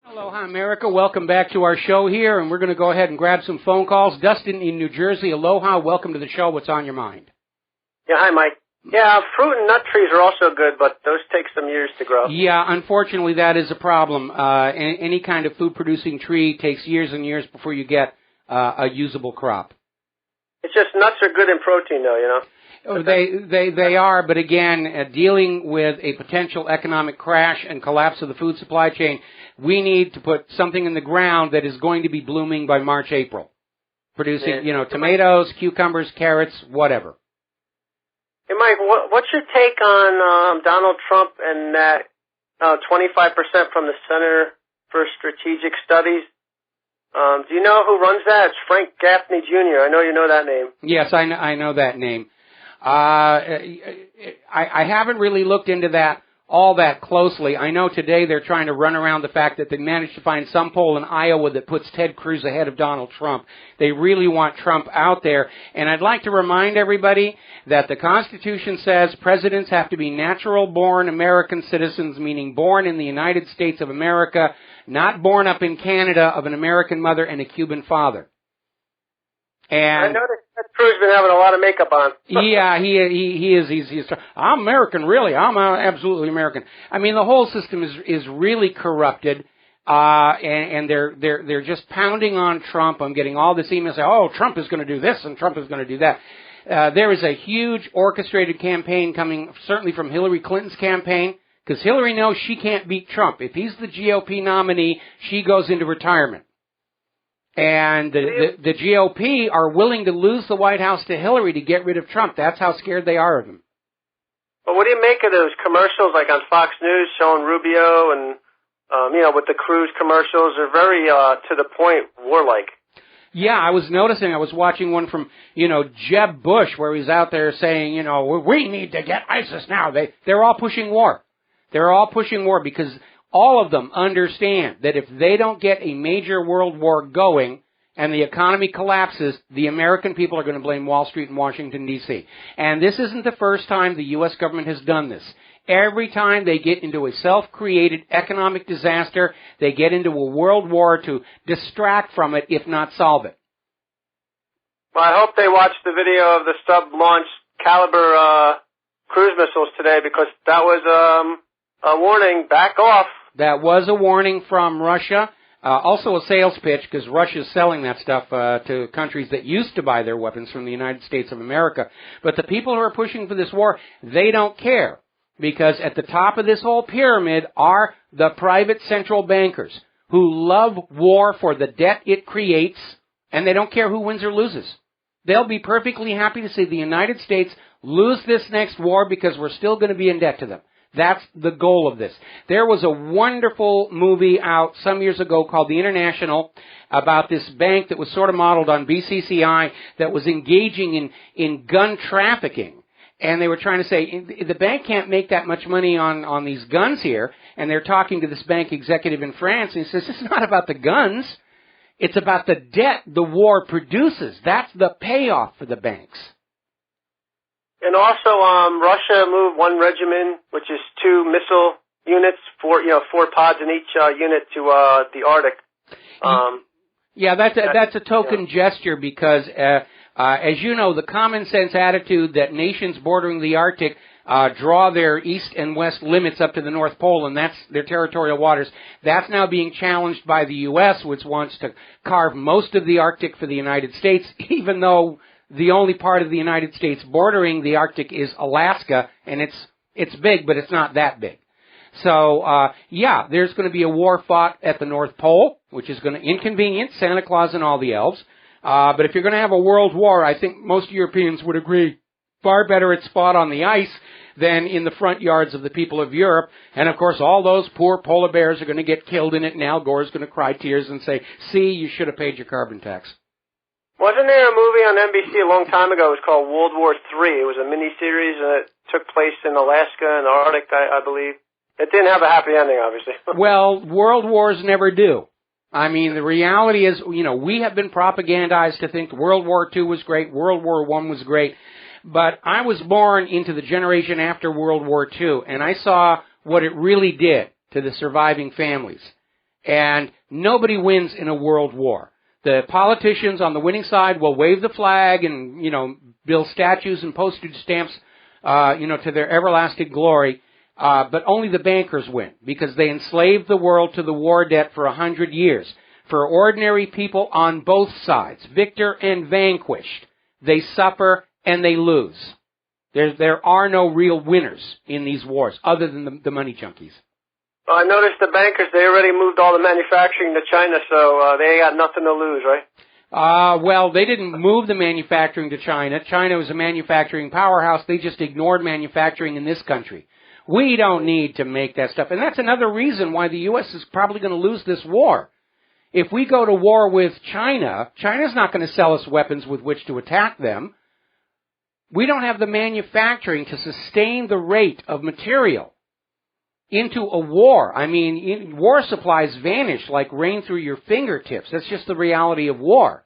Aloha, America. Welcome back to our show here, and we're going to go ahead and grab some phone calls. Dustin in New Jersey, aloha. Welcome to the show. What's on your mind? Yeah, hi, Mike. Yeah, fruit and nut trees are also good, but those take some years to grow. Yeah, unfortunately, that is a problem. Any kind of food-producing tree takes years and years before you get a usable crop. It's just nuts are good in protein, though, Oh, they are, but again, dealing with a potential economic crash and collapse of the food supply chain, we need to put something in the ground that is going to be blooming by March, April, producing, tomatoes, cucumbers, carrots, whatever. Hey, Mike, what's your take on Donald Trump and that 25% from the Center for Strategic Studies? Do you know who runs that? It's Frank Gaffney Jr. I know you know that name. Yes, I know that name. I haven't really looked into that all that closely. I know today they're trying to run around the fact that they managed to find some poll in Iowa that puts Ted Cruz ahead of Donald Trump. They really want Trump out there. And I'd like to remind everybody that the Constitution says presidents have to be natural-born American citizens, meaning born in the United States of America, not born up in Canada of an American mother and a Cuban father. And I noticed that Cruz been having a lot of makeup on. Yeah, he is. He's I'm American, really. I'm absolutely American. I mean, the whole system is really corrupted, and they're just pounding on Trump. I'm getting all this email saying, "Oh, Trump is going to do this and Trump is going to do that." There is a huge orchestrated campaign coming, certainly from Hillary Clinton's campaign, because Hillary knows she can't beat Trump. If he's the GOP nominee, she goes into retirement. And the GOP are willing to lose the White House to Hillary to get rid of Trump. That's how scared they are of him. Well, what do you make of those commercials like on Fox News showing Rubio and, with the Cruz commercials? They're very to the point, warlike. Yeah, I was watching one from, Jeb Bush where he's out there saying, we need to get ISIS now. They're all pushing war. They're all pushing war because all of them understand that if they don't get a major world war going and the economy collapses, the American people are going to blame Wall Street and Washington, D.C. And this isn't the first time the U.S. government has done this. Every time they get into a self-created economic disaster, they get into a world war to distract from it, if not solve it. Well, I hope they watched the video of the sub-launched Caliber cruise missiles today, because that was a warning. Back off. That was a warning from Russia. Also a sales pitch, because Russia's selling that stuff to countries that used to buy their weapons from the United States of America. But the people who are pushing for this war, they don't care. Because at the top of this whole pyramid are the private central bankers who love war for the debt it creates, and they don't care who wins or loses. They'll be perfectly happy to see the United States lose this next war because we're still going to be in debt to them. That's the goal of this. There was a wonderful movie out some years ago called The International about this bank that was sort of modeled on BCCI that was engaging in gun trafficking. And they were trying to say, the bank can't make that much money on these guns here. And they're talking to this bank executive in France, and he says, it's not about the guns. It's about the debt the war produces. That's the payoff for the banks. And also, Russia moved one regiment, which is 2 missile units, 4 pods in each unit to the Arctic. Yeah, that's a token gesture because, as you know, the common sense attitude that nations bordering the Arctic draw their east and west limits up to the North Pole, and that's their territorial waters. That's now being challenged by the U.S., which wants to carve most of the Arctic for the United States, even though the only part of the United States bordering the Arctic is Alaska, and it's big, but it's not that big. So, there's going to be a war fought at the North Pole, which is going to inconvenience Santa Claus and all the elves. But if you're going to have a world war, I think most Europeans would agree, far better it's fought on the ice than in the front yards of the people of Europe. And, of course, all those poor polar bears are going to get killed in it, and Al Gore's going to cry tears and say, see, you should have paid your carbon tax. Wasn't there a movie on NBC a long time ago? It was called World War III. It was a miniseries, and it took place in Alaska and the Arctic, I believe. It didn't have a happy ending, obviously. Well, world wars never do. I mean, the reality is, we have been propagandized to think World War II was great, World War I was great. But I was born into the generation after World War II, and I saw what it really did to the surviving families. And nobody wins in a world war. The politicians on the winning side will wave the flag and, build statues and postage stamps, to their everlasting glory. But only the bankers win because they enslaved the world to the war debt for 100 years. For ordinary people on both sides, victor and vanquished, they suffer and they lose. There are no real winners in these wars other than the money junkies. I noticed the bankers, they already moved all the manufacturing to China, so they got nothing to lose, right? Well, they didn't move the manufacturing to China. China was a manufacturing powerhouse. They just ignored manufacturing in this country. We don't need to make that stuff. And that's another reason why the U.S. is probably going to lose this war. If we go to war with China, China's not going to sell us weapons with which to attack them. We don't have the manufacturing to sustain the rate of material into a war. I mean, war supplies vanish like rain through your fingertips. That's just the reality of war.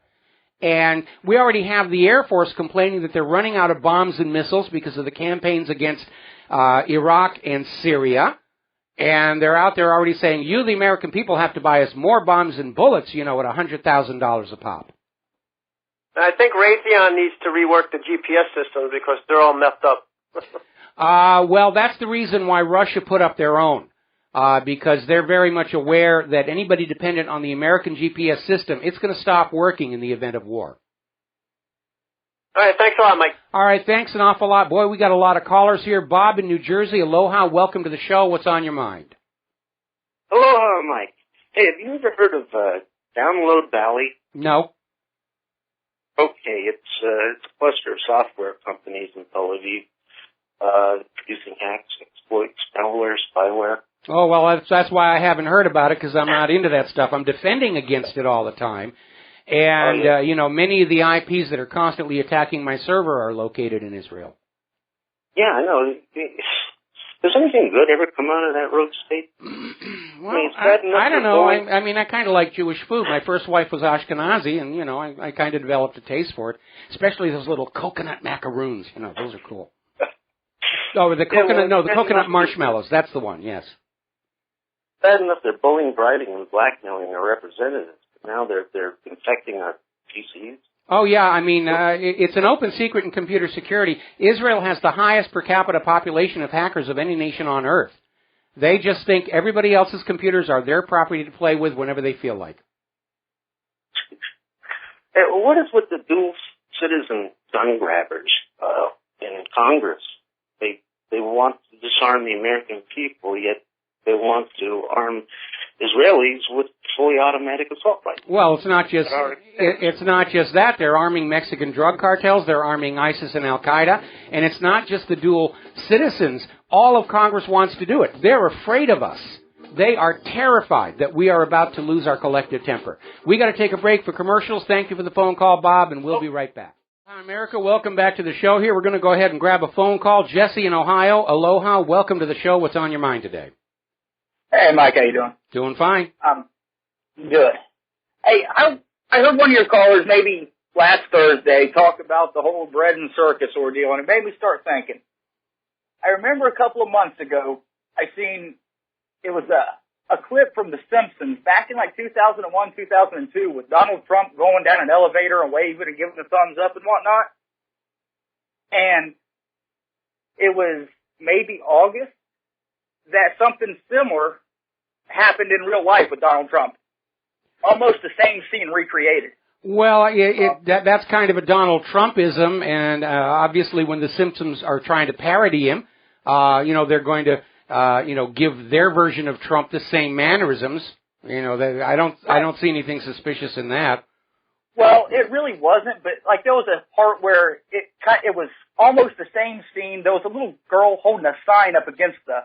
And we already have the Air Force complaining that they're running out of bombs and missiles because of the campaigns against Iraq and Syria. And they're out there already saying, you, the American people, have to buy us more bombs and bullets, at $100,000 a pop. I think Raytheon needs to rework the GPS systems because they're all messed up. Well, that's the reason why Russia put up their own, because they're very much aware that anybody dependent on the American GPS system, it's going to stop working in the event of war. All right, thanks a lot, Mike. All right, thanks an awful lot. Boy, we got a lot of callers here. Bob in New Jersey, aloha, welcome to the show. What's on your mind? Aloha, Mike. Hey, have you ever heard of Download Valley? No. Okay, it's a cluster of software companies in Tel Aviv producing hacks, exploits, malware, spyware. Oh, well, that's why I haven't heard about it, because I'm not into that stuff. I'm defending against it all the time. And, many of the IPs that are constantly attacking my server are located in Israel. Yeah, I know. Does anything good ever come out of that rogue state? Well, I don't know. I kind of like Jewish food. My first wife was Ashkenazi, and, I kind of developed a taste for it, especially those little coconut macaroons. Those are cool. Oh, the coconut, no, the coconut marshmallows. That's the one, yes. Bad enough they're bullying, bribing, and blackmailing our representatives. Now they're infecting our PCs. Oh, yeah, I mean, it's an open secret in computer security. Israel has the highest per capita population of hackers of any nation on earth. They just think everybody else's computers are their property to play with whenever they feel like. What is with the dual citizen gun grabbers in Congress? They want to disarm the American people, yet they want to arm Israelis with fully automatic assault rifles. Well, it's not just that. They're arming Mexican drug cartels. They're arming ISIS and Al-Qaeda. And it's not just the dual citizens. All of Congress wants to do it. They're afraid of us. They are terrified that we are about to lose our collective temper. We got to take a break for commercials. Thank you for the phone call, Bob, and we'll be right back. Hi, America. Welcome back to the show here. We're going to go ahead and grab a phone call. Jesse in Ohio. Aloha. Welcome to the show. What's on your mind today? Hey, Mike, how you doing? Doing fine. Good. Hey, I heard one of your callers maybe last Thursday talk about the whole bread and circus ordeal, and it made me start thinking. I remember a couple of months ago, I seen, it was a clip from The Simpsons back in like 2001, 2002 with Donald Trump going down an elevator and waving and giving the thumbs up and whatnot. And it was maybe August that something similar happened in real life with Donald Trump. Almost the same scene recreated. Well, that's kind of a Donald Trumpism, and obviously when the Simpsons are trying to parody him, they're going to, give their version of Trump the same mannerisms. I don't see anything suspicious in that. Well, it really wasn't, but like there was a part where it was almost the same scene. There was a little girl holding a sign up against the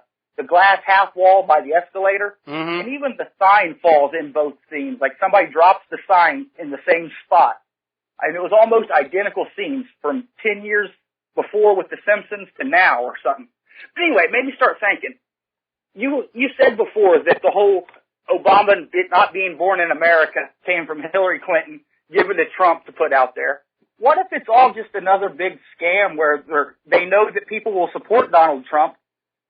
glass half wall by the escalator, and even the sign falls in both scenes. Like somebody drops the sign in the same spot. I mean, it was almost identical scenes from 10 years before with The Simpsons to now or something. But anyway, it made me start thinking. You said before that the whole Obama not being born in America came from Hillary Clinton, given to Trump to put out there. What if it's all just another big scam where they know that people will support Donald Trump,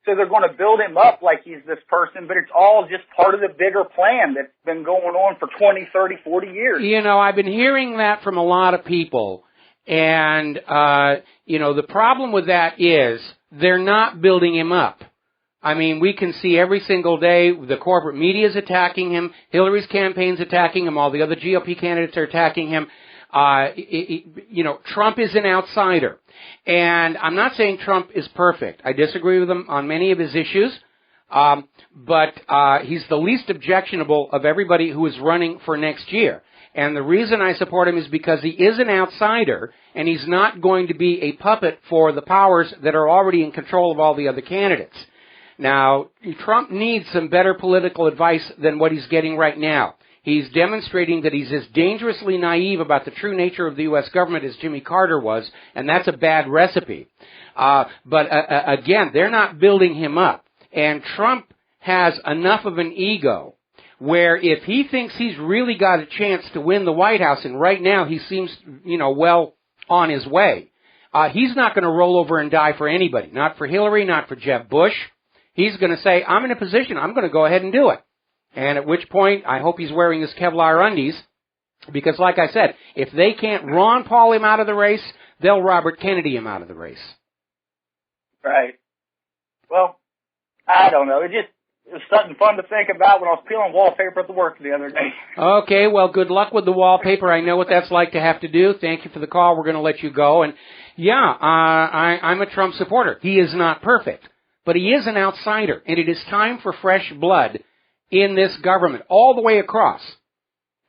so they're going to build him up like he's this person, but it's all just part of the bigger plan that's been going on for 20, 30, 40 years. I've been hearing that from a lot of people. And, the problem with that is they're not building him up. I mean, we can see every single day the corporate media is attacking him, Hillary's campaign's attacking him, all the other GOP candidates are attacking him. Trump is an outsider. And I'm not saying Trump is perfect. I disagree with him on many of his issues. But he's the least objectionable of everybody who is running for next year. And the reason I support him is because he is an outsider, and he's not going to be a puppet for the powers that are already in control of all the other candidates. Now, Trump needs some better political advice than what he's getting right now. He's demonstrating that he's as dangerously naive about the true nature of the U.S. government as Jimmy Carter was, and that's a bad recipe. Again, they're not building him up. And Trump has enough of an ego where if he thinks he's really got a chance to win the White House, and right now he seems, well on his way, he's not going to roll over and die for anybody. Not for Hillary, not for Jeb Bush. He's going to say, I'm in a position, I'm going to go ahead and do it. And at which point, I hope he's wearing his Kevlar undies, because like I said, if they can't Ron Paul him out of the race, they'll Robert Kennedy him out of the race. Right. Well, I don't know. It was something fun to think about when I was peeling wallpaper at the work the other day. Okay, well, good luck with the wallpaper. I know what that's like to have to do. Thank you for the call. We're going to let you go. And yeah, I'm a Trump supporter. He is not perfect, but he is an outsider, and it is time for fresh blood in this government, all the way across.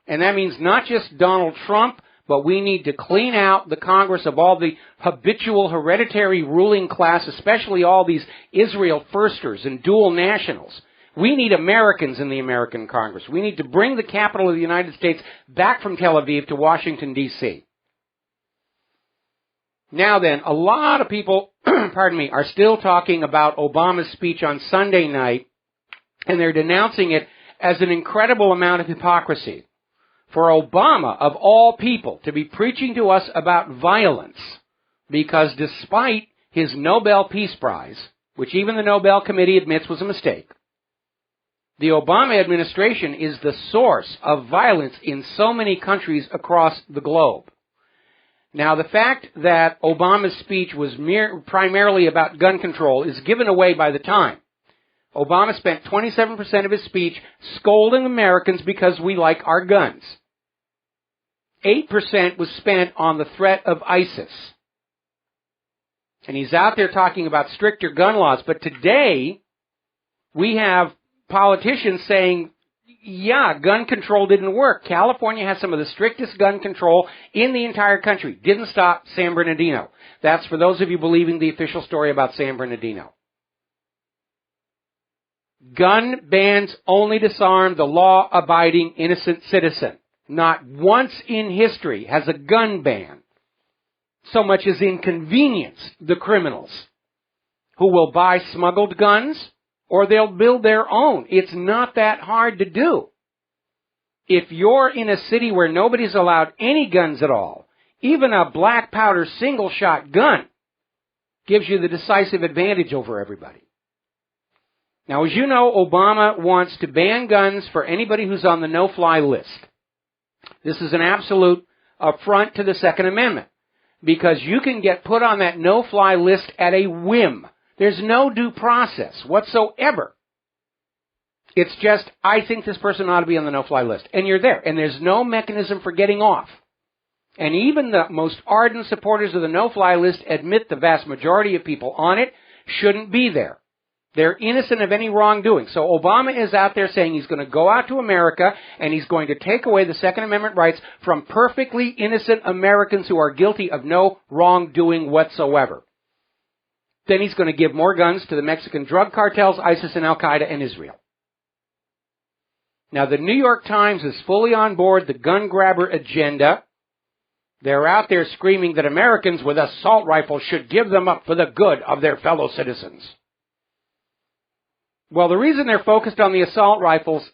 And that means not just Donald Trump, but we need to clean out the Congress of all the habitual hereditary ruling class, especially all these Israel firsters and dual nationals. We need Americans in the American Congress. We need to bring the capital of the United States back from Tel Aviv to Washington, D.C. Now then, a lot of people, are still talking about Obama's speech on Sunday night, and they're denouncing it as an incredible amount of hypocrisy. For Obama, of all people, to be preaching to us about violence, because despite his Nobel Peace Prize, which even the Nobel Committee admits was a mistake. The Obama administration is the source of violence in so many countries across the globe. Now, the fact that Obama's speech was primarily about gun control is given away by the time. Obama spent 27% of his speech scolding Americans because we like our guns. 8% was spent on the threat of ISIS. And he's out there talking about stricter gun laws. But today, we have politicians saying, yeah, gun control didn't work. California has some of the strictest gun control in the entire country. Didn't stop San Bernardino. That's for those of you believing the official story about San Bernardino. Gun bans only disarm the law-abiding innocent citizen. Not once in history has a gun ban so much as inconvenienced the criminals who will buy smuggled guns or they'll build their own. It's not that hard to do. If you're in a city where nobody's allowed any guns at all, even a black powder single-shot gun gives you the decisive advantage over everybody. Now, as you know, Obama wants to ban guns for anybody who's on the no-fly list. This is an absolute affront to the Second Amendment because you can get put on that no-fly list at a whim. There's no due process whatsoever. It's just, I think this person ought to be on the no-fly list. And you're there. And there's no mechanism for getting off. And even the most ardent supporters of the no-fly list admit the vast majority of people on it shouldn't be there. They're innocent of any wrongdoing. So Obama is out there saying he's going to go out to America and he's going to take away the Second Amendment rights from perfectly innocent Americans who are guilty of no wrongdoing whatsoever. Then he's going to give more guns to the Mexican drug cartels, ISIS and Al-Qaeda and Israel. Now, the New York Times is fully on board the gun grabber agenda. They're out there screaming that Americans with assault rifles should give them up for the good of their fellow citizens. Well, the reason they're focused on the assault rifles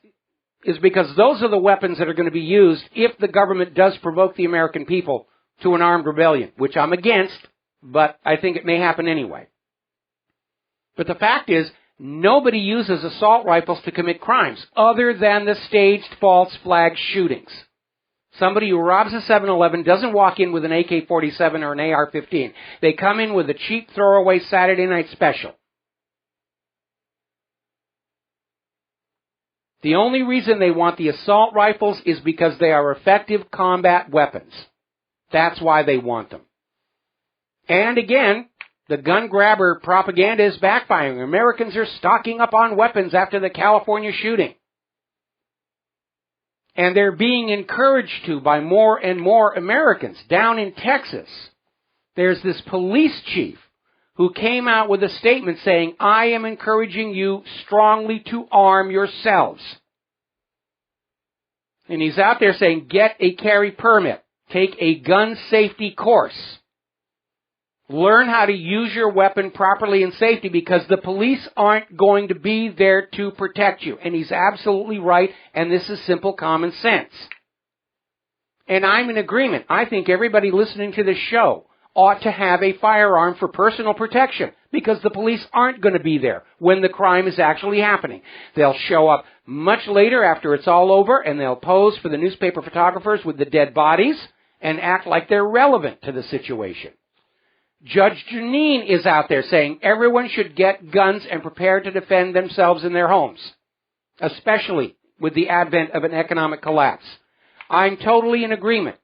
is because those are the weapons that are going to be used if the government does provoke the American people to an armed rebellion, which I'm against, but I think it may happen anyway. But the fact is, nobody uses assault rifles to commit crimes other than the staged false flag shootings. Somebody who robs a 7-Eleven doesn't walk in with an AK-47 or an AR-15. They come in with a cheap throwaway Saturday night special. The only reason they want the assault rifles is because they are effective combat weapons. That's why they want them. And again, the gun grabber propaganda is backfiring. Americans are stocking up on weapons after the California shooting. And they're being encouraged to by more and more Americans. Down in Texas, there's this police chief who came out with a statement saying, I am encouraging you strongly to arm yourselves. And he's out there saying, get a carry permit. Take a gun safety course. Learn how to use your weapon properly in safety because the police aren't going to be there to protect you. And he's absolutely right, and this is simple common sense. And I'm in agreement. I think everybody listening to this show ought to have a firearm for personal protection because the police aren't going to be there when the crime is actually happening. They'll show up much later after it's all over and they'll pose for the newspaper photographers with the dead bodies and act like they're relevant to the situation. Judge Janine is out there saying everyone should get guns and prepare to defend themselves in their homes, especially with the advent of an economic collapse. I'm totally in agreement.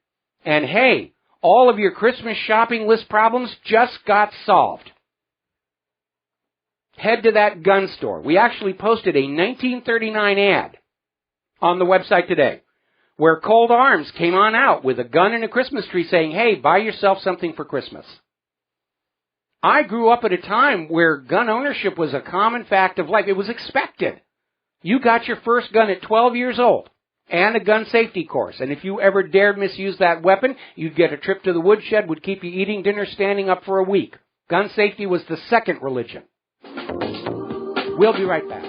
And hey, all of your Christmas shopping list problems just got solved. Head to that gun store. We actually posted a 1939 ad on the website today where Cold Arms came on out with a gun and a Christmas tree saying, hey, buy yourself something for Christmas. I grew up at a time where gun ownership was a common fact of life. It was expected. You got your first gun at 12 years old. And a gun safety course. And if you ever dared misuse that weapon, you'd get a trip to the woodshed, would keep you eating dinner standing up for a week. Gun safety was the second religion. We'll be right back.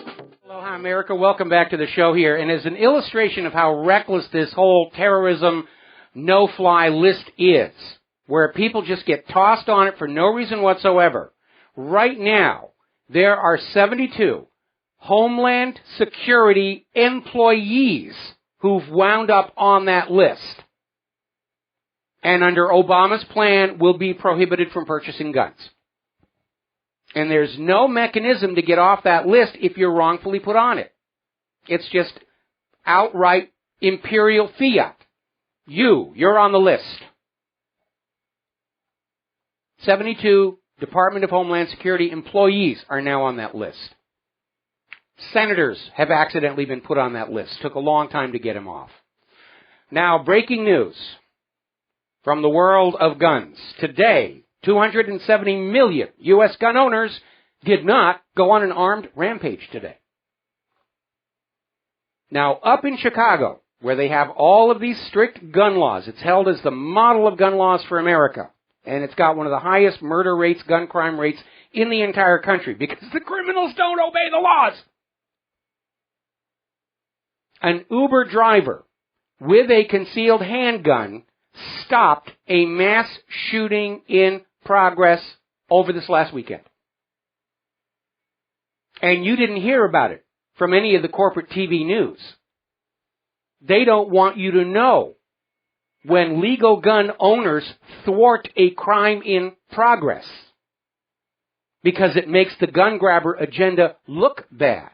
Aloha, America. Welcome back to the show here. And as an illustration of how reckless this whole terrorism no-fly list is, where people just get tossed on it for no reason whatsoever, right now, there are 72 Homeland Security employees who've wound up on that list. And under Obama's plan, will be prohibited from purchasing guns. And there's no mechanism to get off that list if you're wrongfully put on it. It's just outright imperial fiat. You're on the list. 72 Department of Homeland Security employees are now on that list. Senators have accidentally been put on that list. Took a long time to get them off. Now, breaking news from the world of guns. Today, 270 million U.S. gun owners did not go on an armed rampage today. Now, up in Chicago, where they have all of these strict gun laws, it's held as the model of gun laws for America. And it's got one of the highest murder rates, gun crime rates in the entire country because the criminals don't obey the laws. An Uber driver with a concealed handgun stopped a mass shooting in progress over this last weekend. And you didn't hear about it from any of the corporate TV news. They don't want you to know when legal gun owners thwart a crime in progress because it makes the gun grabber agenda look bad.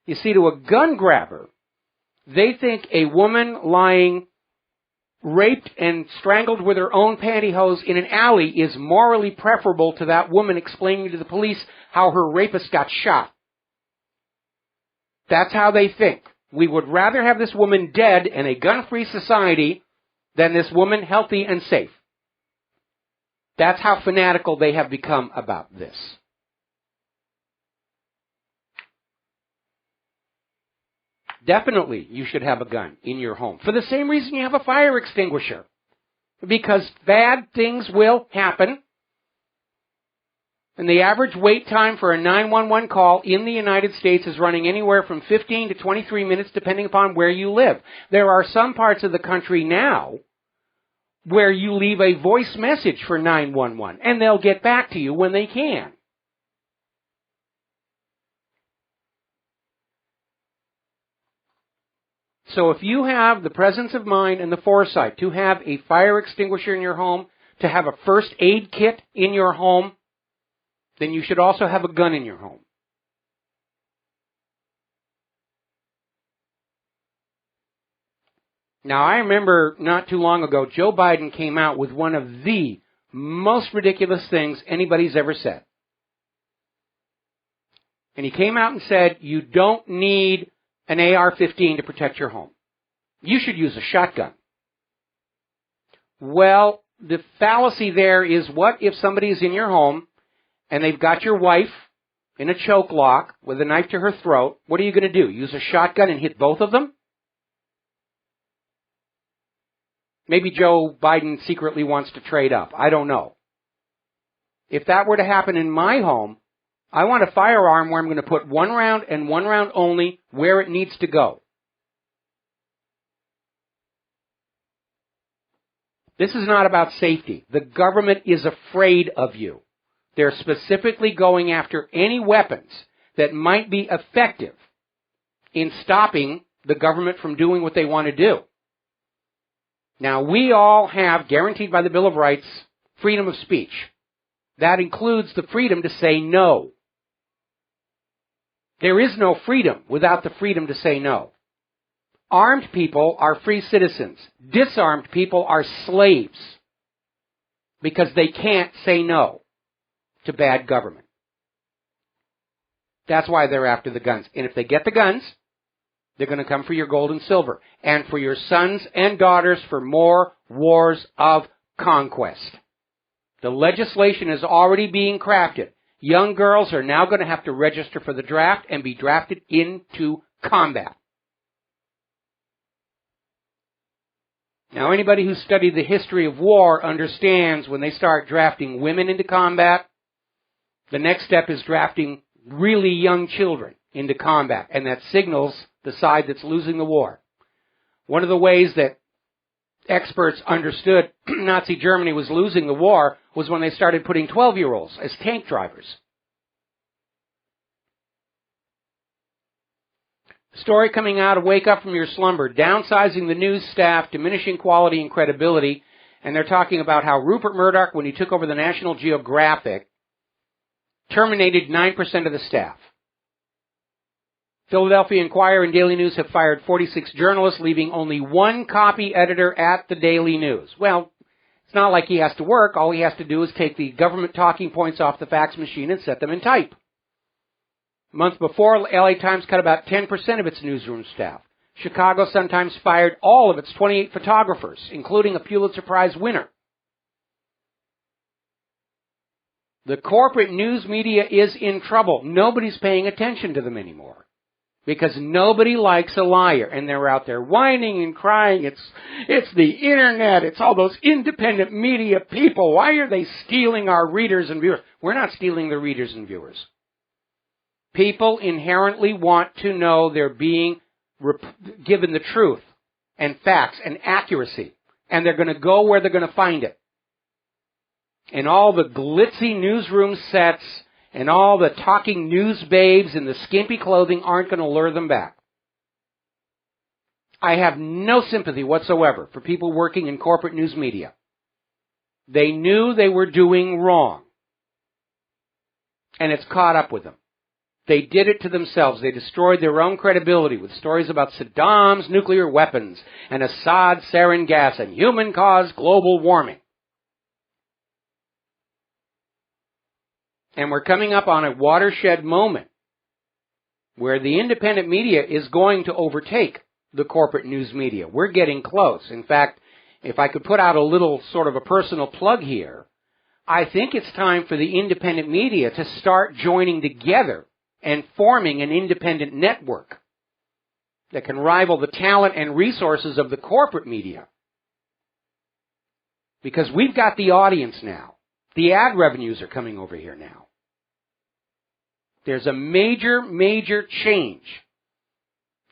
You see, to a gun grabber, they think a woman lying raped and strangled with her own pantyhose in an alley is morally preferable to that woman explaining to the police how her rapist got shot. That's how they think. We would rather have this woman dead in a gun-free society than this woman healthy and safe. That's how fanatical they have become about this. Definitely, you should have a gun in your home. For the same reason you have a fire extinguisher. Because bad things will happen. And the average wait time for a 911 call in the United States is running anywhere from 15 to 23 minutes depending upon where you live. There are some parts of the country now where you leave a voice message for 911 and they'll get back to you when they can. So if you have the presence of mind and the foresight to have a fire extinguisher in your home, to have a first aid kit in your home, then you should also have a gun in your home. Now, I remember not too long ago, Joe Biden came out with one of the most ridiculous things anybody's ever said. And he came out and said, you don't need an AR-15 to protect your home. You should use a shotgun. Well, the fallacy there is, what if somebody is in your home and they've got your wife in a choke lock with a knife to her throat? What are you going to do? Use a shotgun and hit both of them? Maybe Joe Biden secretly wants to trade up. I don't know. If that were to happen in my home, I want a firearm where I'm going to put one round and one round only where it needs to go. This is not about safety. The government is afraid of you. They're specifically going after any weapons that might be effective in stopping the government from doing what they want to do. Now, we all have, guaranteed by the Bill of Rights, freedom of speech. That includes the freedom to say no. There is no freedom without the freedom to say no. Armed people are free citizens. Disarmed people are slaves because they can't say no to bad government. That's why they're after the guns. And if they get the guns, they're going to come for your gold and silver and for your sons and daughters for more wars of conquest. The legislation is already being crafted. Young girls are now going to have to register for the draft and be drafted into combat. Now, anybody who's studied the history of war understands when they start drafting women into combat, the next step is drafting really young children into combat, and that signals the side that's losing the war. One of the ways that experts understood Nazi Germany was losing the war was when they started putting 12-year-olds as tank drivers Story coming out of Wake Up From Your Slumber, downsizing the news staff, diminishing quality and credibility, and they're talking about how Rupert Murdoch, when he took over the National Geographic, terminated 9% of the staff. Philadelphia Inquirer and Daily News have fired 46 journalists, leaving only one copy editor at the Daily News. Well, it's not like he has to work. All he has to do is take the government talking points off the fax machine and set them in type. A month before, LA Times cut about 10% of its newsroom staff. Chicago Sun-Times fired all of its 28 photographers, including a Pulitzer Prize winner. The corporate news media is in trouble. Nobody's paying attention to them anymore. Because nobody likes a liar, and they're out there whining and crying. It's the internet. It's all those independent media people. Why are they stealing our readers and viewers? We're not stealing the readers and viewers. People inherently want to know they're being given the truth and facts and accuracy, and they're going to go where they're going to find it. And all the glitzy newsroom sets and all the talking news babes in the skimpy clothing aren't going to lure them back. I have no sympathy whatsoever for people working in corporate news media. They knew they were doing wrong, and it's caught up with them. They did it to themselves. They destroyed their own credibility with stories about Saddam's nuclear weapons and Assad's sarin gas and human-caused global warming. And we're coming up on a watershed moment where the independent media is going to overtake the corporate news media. We're getting close. In fact, if I could put out a little sort of a personal plug here, I think it's time for the independent media to start joining together and forming an independent network that can rival the talent and resources of the corporate media. Because we've got the audience now. The ad revenues are coming over here now. There's a major, major change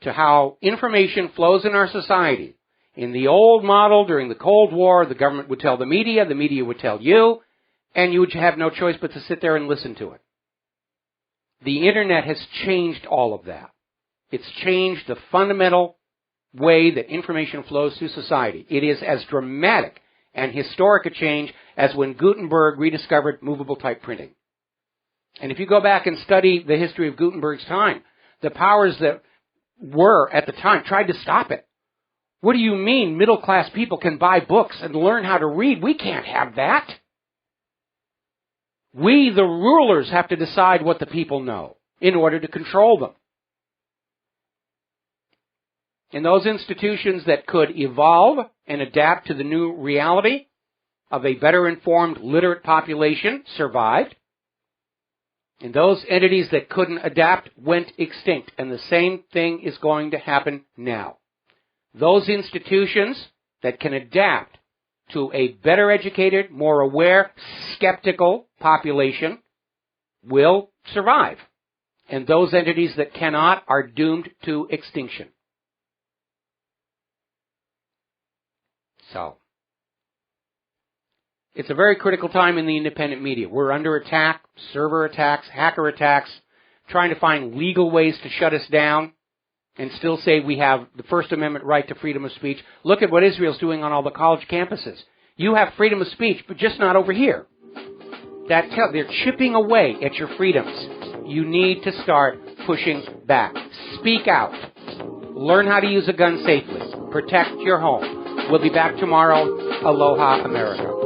to how information flows in our society. In the old model, during the Cold War, the government would tell the media would tell you, and you would have no choice but to sit there and listen to it. The Internet has changed all of that. It's changed the fundamental way that information flows through society. It is as dramatic and historic a change as when Gutenberg rediscovered movable type printing. And if you go back and study the history of Gutenberg's time, the powers that were at the time tried to stop it. What do you mean middle-class people can buy books and learn how to read? We can't have that. We, the rulers, have to decide what the people know in order to control them. And those institutions that could evolve and adapt to the new reality of a better informed, literate population survived. And those entities that couldn't adapt went extinct. And the same thing is going to happen now. Those institutions that can adapt to a better educated, more aware, skeptical population will survive. And those entities that cannot are doomed to extinction. So, it's a very critical time in the independent media. We're under attack, server attacks, hacker attacks, trying to find legal ways to shut us down and still say we have the First Amendment right to freedom of speech. Look at what Israel's doing on all the college campuses. You have freedom of speech, but just not over here. They're chipping away at your freedoms. You need to start pushing back. Speak out. Learn how to use a gun safely. Protect your home. We'll be back tomorrow. Aloha, America.